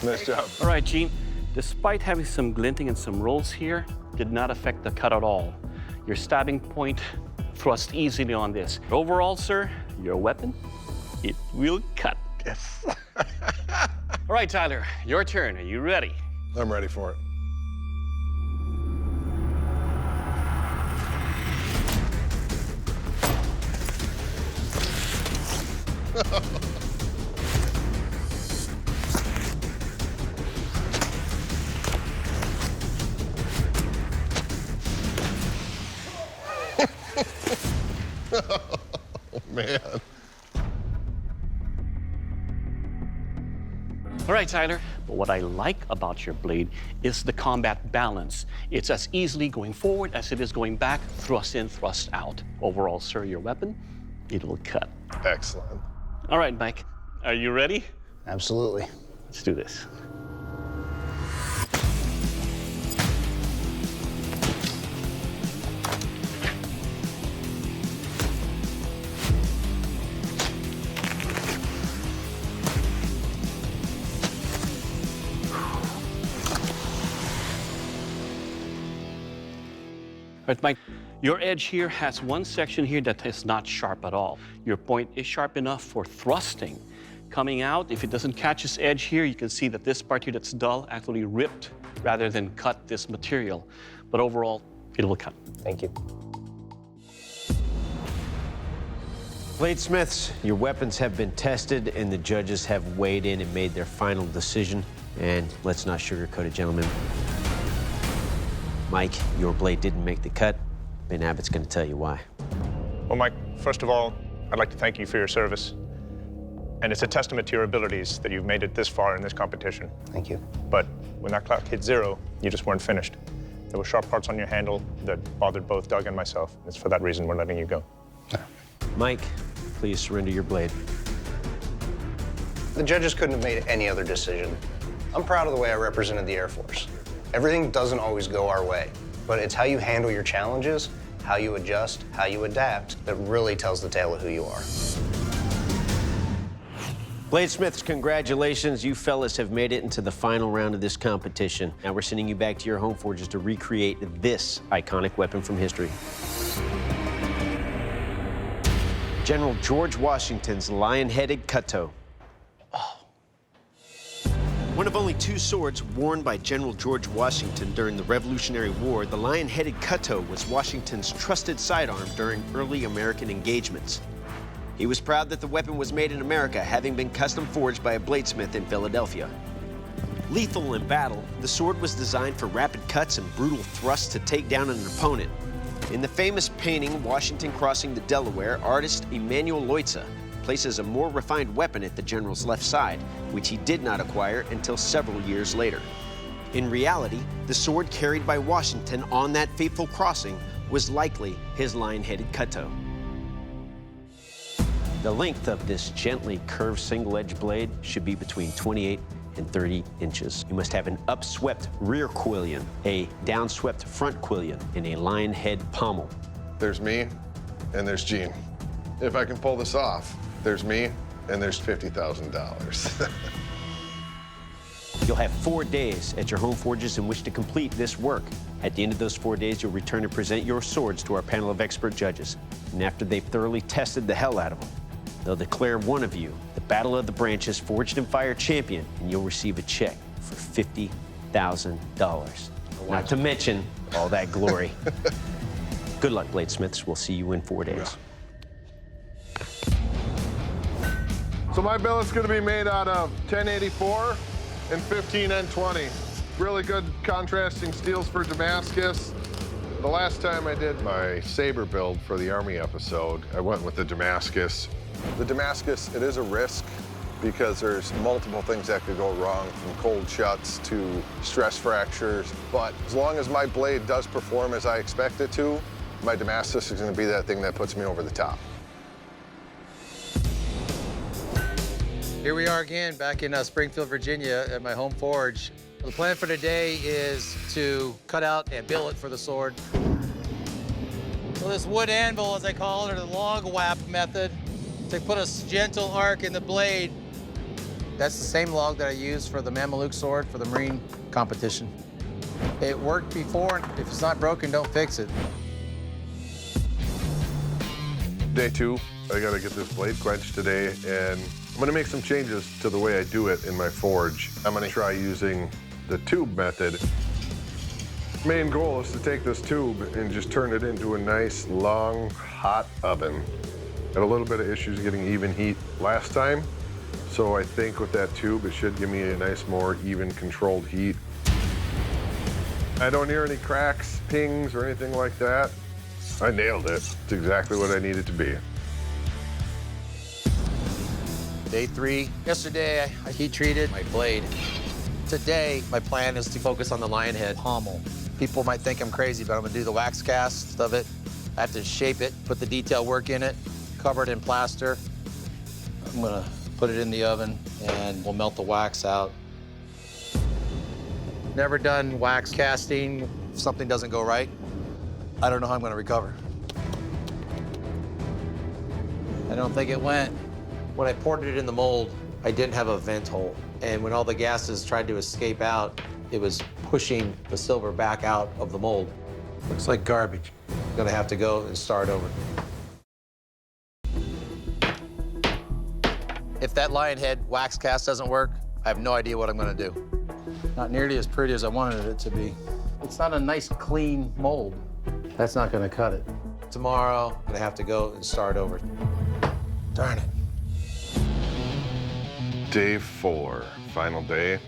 Nice job. All right, Gene. Despite having some glinting and some rolls here, did not affect the cut at all. Your stabbing point thrust easily on this. Overall, sir, your weapon, it will cut. Yes. All right, Tyler, your turn. Are you ready? I'm ready for it. Oh, man. All right, Tyler. But what I like about your blade is the combat balance. It's as easily going forward as it is going back, thrust in, thrust out. Overall, sir, your weapon, it will cut. Excellent. All right, Mike, are you ready? Absolutely. Let's do this. All right, Mike, your edge here has one section here that is not sharp at all. Your point is sharp enough for thrusting. Coming out, if it doesn't catch its edge here, you can see that this part here that's dull actually ripped rather than cut this material. But overall, it will cut. Thank you. Bladesmiths, your weapons have been tested and the judges have weighed in and made their final decision. And let's not sugarcoat it, gentlemen. Mike, your blade didn't make the cut. Ben Abbott's going to tell you why. Well, Mike, first of all, I'd like to thank you for your service. And it's a testament to your abilities that you've made it this far in this competition. Thank you. But when that clock hit 0, you just weren't finished. There were sharp parts on your handle that bothered both Doug and myself. It's for that reason we're letting you go. Mike, please surrender your blade. The judges couldn't have made any other decision. I'm proud of the way I represented the Air Force. Everything doesn't always go our way, but it's how you handle your challenges, how you adjust, how you adapt, that really tells the tale of who you are. Bladesmiths, congratulations. You fellas have made it into the final round of this competition. Now we're sending you back to your home forges to recreate this iconic weapon from history. General George Washington's lion-headed cuttoe. One of only 2 swords worn by General George Washington during the Revolutionary War, the lion-headed cuttoe was Washington's trusted sidearm during early American engagements. He was proud that the weapon was made in America, having been custom forged by a bladesmith in Philadelphia. Lethal in battle, the sword was designed for rapid cuts and brutal thrusts to take down an opponent. In the famous painting, Washington Crossing the Delaware, artist Emanuel Leutze places a more refined weapon at the general's left side, which he did not acquire until several years later. In reality, the sword carried by Washington on that fateful crossing was likely his lion-headed cuttoe. The length of this gently curved single-edged blade should be between 28 and 30 inches. You must have an upswept rear quillion, a downswept front quillion, and a lion head pommel. There's me, and there's Gene. If I can pull this off, there's me, and there's $50,000. You'll have 4 days at your home forges in which to complete this work. At the end of those 4 days, you'll return and present your swords to our panel of expert judges. And after they've thoroughly tested the hell out of them, they'll declare one of you the Battle of the Branches Forged in Fire champion, and you'll receive a check for $50,000. Not to mention all that glory. Good luck, Bladesmiths. We'll see you in 4 days. Yeah. So my billet's gonna be made out of 1084 and 15N20. Really good contrasting steels for Damascus. The last time I did My Saber build for the Army episode, I went with the Damascus. The Damascus, it is a risk because there's multiple things that could go wrong, from cold shuts to stress fractures. But as long as my blade does perform as I expect it to, my Damascus is gonna be that thing that puts me over the top. Here we are again, back in Springfield, Virginia, at my home forge. The plan for today is to cut out a billet for the sword. So this wood anvil, as I call it, or the log whap method, to put a gentle arc in the blade. That's the same log that I used for the Mameluke sword for the Marine competition. It worked before. If it's not broken, don't fix it. Day 2, I gotta get this blade quenched today, and I'm gonna make some changes to the way I do it in my forge. I'm gonna try using the tube method. Main goal is to take this tube and just turn it into a nice, long, hot oven. Had a little bit of issues getting even heat last time, so I think with that tube, it should give me a nice, more even, controlled heat. I don't hear any cracks, pings, or anything like that. I nailed it. It's exactly what I needed to be. Day 3. Yesterday, I heat treated my blade. Today, my plan is to focus on the lion head pommel. People might think I'm crazy, but I'm gonna do the wax cast of it. I have to shape it, put the detail work in it, cover it in plaster. I'm gonna put it in the oven and we'll melt the wax out. Never done wax casting. If something doesn't go right, I don't know how I'm gonna recover. I don't think it went. When I poured it in the mold, I didn't have a vent hole. And when all the gases tried to escape out, it was pushing the silver back out of the mold. Looks like garbage. Gonna have to go and start over. If that lion head wax cast doesn't work, I have no idea what I'm gonna do. Not nearly as pretty as I wanted it to be. It's not a nice, clean mold. That's not gonna cut it. Tomorrow, I'm gonna have to go and start over. Darn it. Day 4, final day.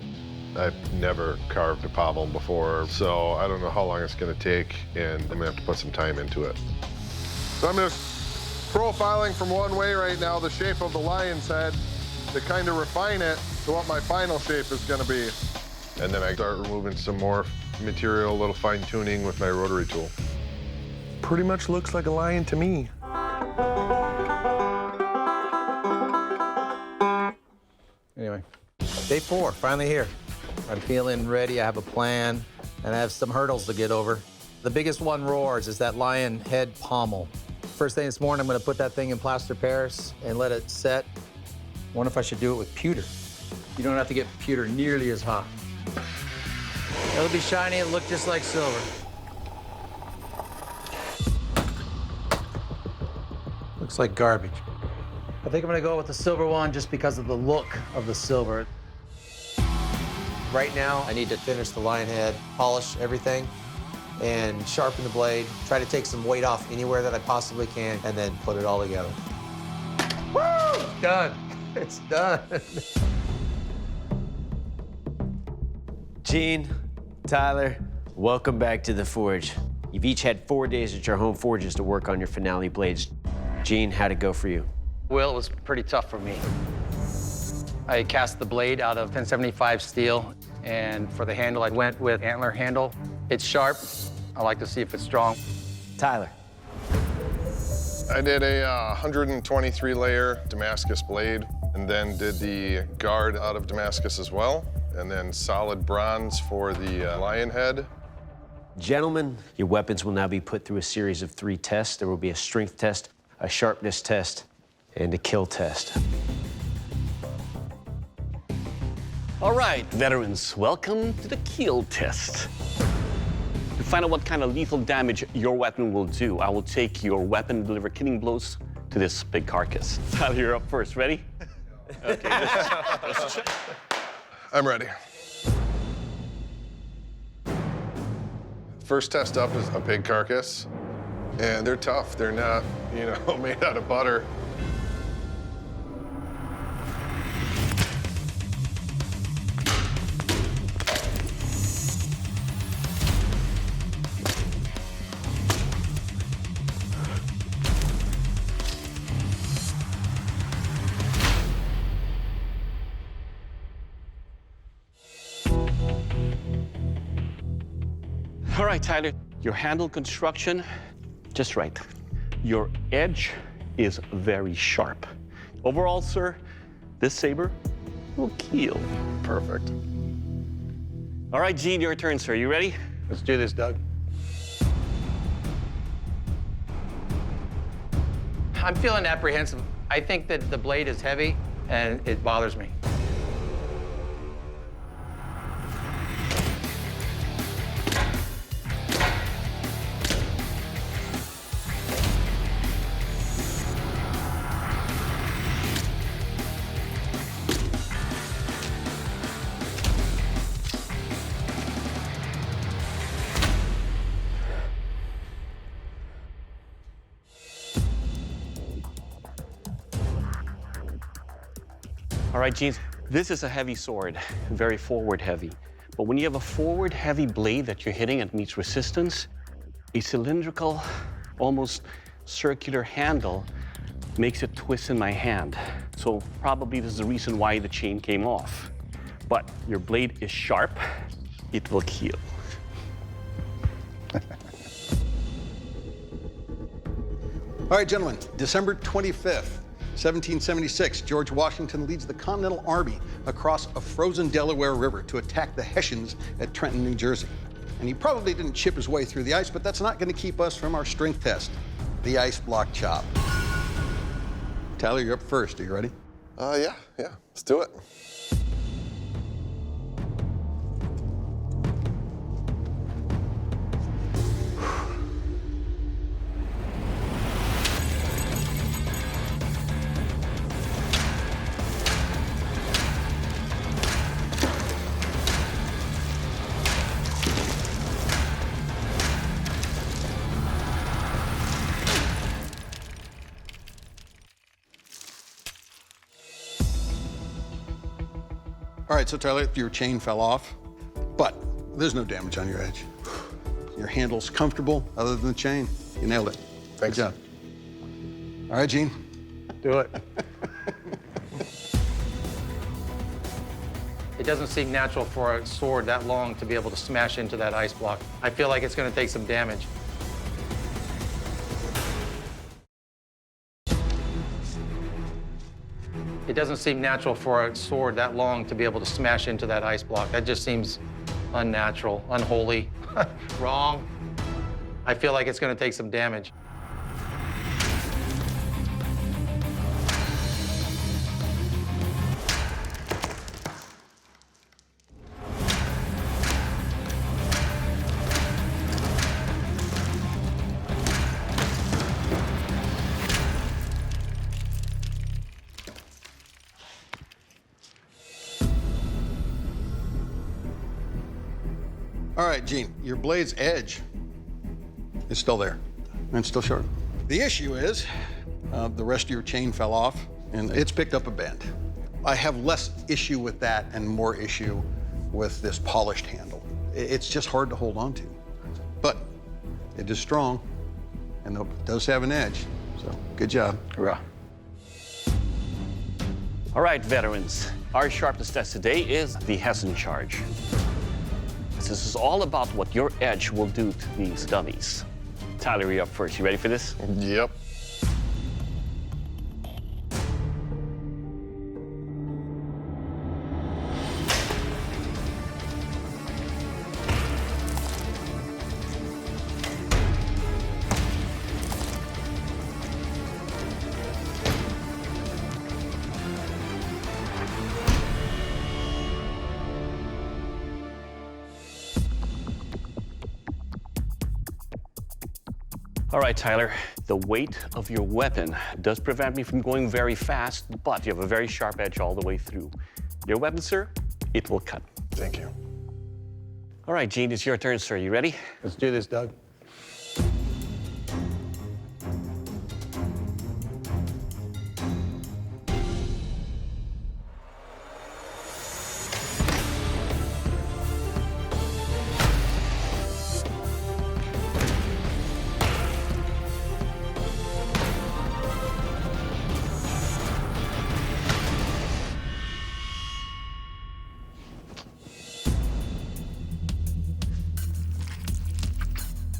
I've never carved a pommel before, so I don't know how long it's gonna take, and I'm gonna have to put some time into it. So I'm just profiling from one way right now the shape of the lion's head to kind of refine it to what my final shape is gonna be. And then I start removing some more material, a little fine tuning with my rotary tool. Pretty much looks like a lion to me. Anyway, day 4, finally here. I'm feeling ready, I have a plan, and I have some hurdles to get over. The biggest one roars is that lion head pommel. First thing this morning, I'm gonna put that thing in plaster Paris and let it set. I wonder if I should do it with pewter. You don't have to get pewter nearly as hot. It'll be shiny, it'll look just like silver. Looks like garbage. I think I'm gonna go with the silver one just because of the look of the silver. Right now, I need to finish the lion head, polish everything, and sharpen the blade, try to take some weight off anywhere that I possibly can, and then put it all together. Woo! It's done. It's done. Gene, Tyler, welcome back to the forge. You've each had 4 days at your home forges to work on your finale blades. Gene, how'd it go for you? Well, it was pretty tough for me. I cast the blade out of 1075 steel, and for the handle, I went with antler handle. It's sharp. I like to see if it's strong. Tyler. I did a 123 layer Damascus blade, and then did the guard out of Damascus as well, and then solid bronze for the lion head. Gentlemen, your weapons will now be put through a series of 3 tests. There will be a strength test, a sharpness test, and a kill test. All right, veterans, welcome to the kill test. To find out what kind of lethal damage your weapon will do, I will take your weapon and deliver killing blows to this big carcass. Tyler, you're up first. Ready? Okay. I'm ready. First test up is a pig carcass, and they're tough. They're not, made out of butter. All right, Tyler, your handle construction, just right. Your edge is very sharp. Overall, sir, this saber will kill. Perfect. All right, Gene, your turn, sir. You ready? Let's do this, Doug. I'm feeling apprehensive. I think that the blade is heavy and it bothers me. All right, Gene, this is a heavy sword, very forward heavy. But when you have a forward heavy blade that you're hitting and meets resistance, a cylindrical, almost circular handle makes it twist in my hand. So probably this is the reason why the chain came off. But your blade is sharp, it will kill. All right, gentlemen, December 25th, 1776, George Washington leads the Continental Army across a frozen Delaware River to attack the Hessians at Trenton, New Jersey. And he probably didn't chip his way through the ice, but that's not going to keep us from our strength test, the ice block chop. Tyler, you're up first. Are you ready? Yeah, let's do it. All right, so Tyler, your chain fell off, but there's no damage on your edge. Your handle's comfortable other than the chain. You nailed it. Thanks. Good job. All right, Gene. Do it. It doesn't seem natural for a sword that long to be able to smash into that ice block. I feel like it's going to take some damage. It doesn't seem natural for a sword that long to be able to smash into that ice block. That just seems unnatural, unholy, wrong. I feel like it's going to take some damage. All right, Gene, your blade's edge is still there, and it's still sharp. The issue is the rest of your chain fell off, and it's picked up a bend. I have less issue with that and more issue with this polished handle. It's just hard to hold on to. But it is strong, and it does have an edge, so good job. Hurrah. All right, veterans, our sharpness test today is the Hessen charge. This is all about what your edge will do to these dummies. Tyler, you're up first. You ready for this? Yep. All right, Tyler, the weight of your weapon does prevent me from going very fast, but you have a very sharp edge all the way through. Your weapon, sir, it will cut. Thank you. All right, Gene, it's your turn, sir. You ready? Let's do this, Doug.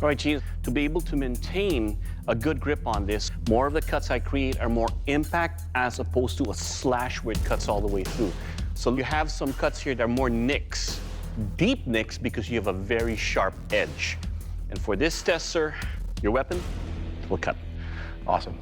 All right, Gene, to be able to maintain a good grip on this, more of the cuts I create are more impact as opposed to a slash where it cuts all the way through. So you have some cuts here that are more nicks, deep nicks, because you have a very sharp edge. And for this test, sir, your weapon will cut. Awesome.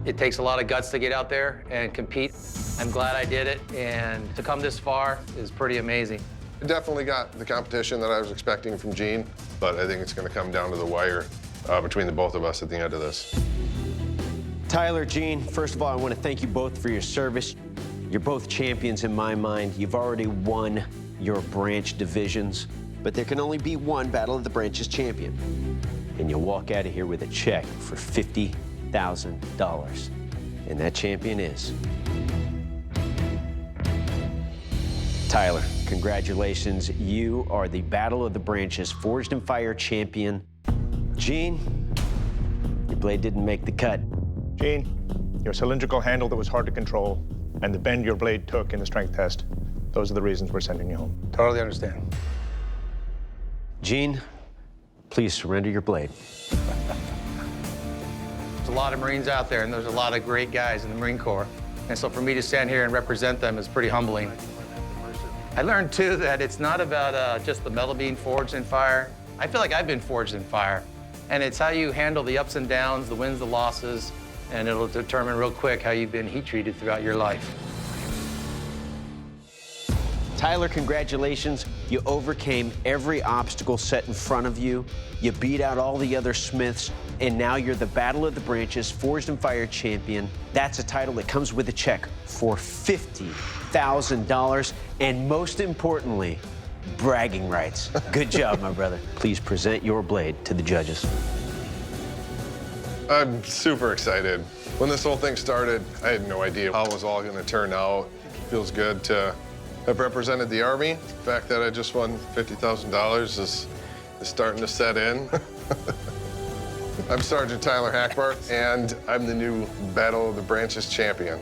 It takes a lot of guts to get out there and compete. I'm glad I did it, and to come this far is pretty amazing. I definitely got the competition that I was expecting from Gene, but I think it's going to come down to the wire between the both of us at the end of this. Tyler, Gene, first of all, I want to thank you both for your service. You're both champions in my mind. You've already won your branch divisions, but there can only be one Battle of the Branches champion. And you'll walk out of here with a check for $50,000. And that champion is Tyler. Congratulations. You are the Battle of the Branches Forged in Fire champion. Gene, your blade didn't make the cut. Gene, your cylindrical handle that was hard to control, and the bend your blade took in the strength test, those are the reasons we're sending you home. Totally understand. Gene, please surrender your blade. There's a lot of Marines out there, and there's a lot of great guys in the Marine Corps. And so for me to stand here and represent them is pretty humbling. I learned, too, that it's not about just the metal being forged in fire. I feel like I've been forged in fire. And it's how you handle the ups and downs, the wins, the losses, and it'll determine real quick how you've been heat treated throughout your life. Tyler, congratulations. You overcame every obstacle set in front of you. You beat out all the other Smiths, and now you're the Battle of the Branches Forged in Fire champion. That's a title that comes with a check for $50,000, and most importantly, bragging rights. Good job, my brother. Please present your blade to the judges. I'm super excited. When this whole thing started, I had no idea how it was all going to turn out. It feels good to have represented the Army. The fact that I just won $50,000 is starting to set in. I'm Sergeant Tyler Hackbarth, and I'm the new Battle of the Branches champion.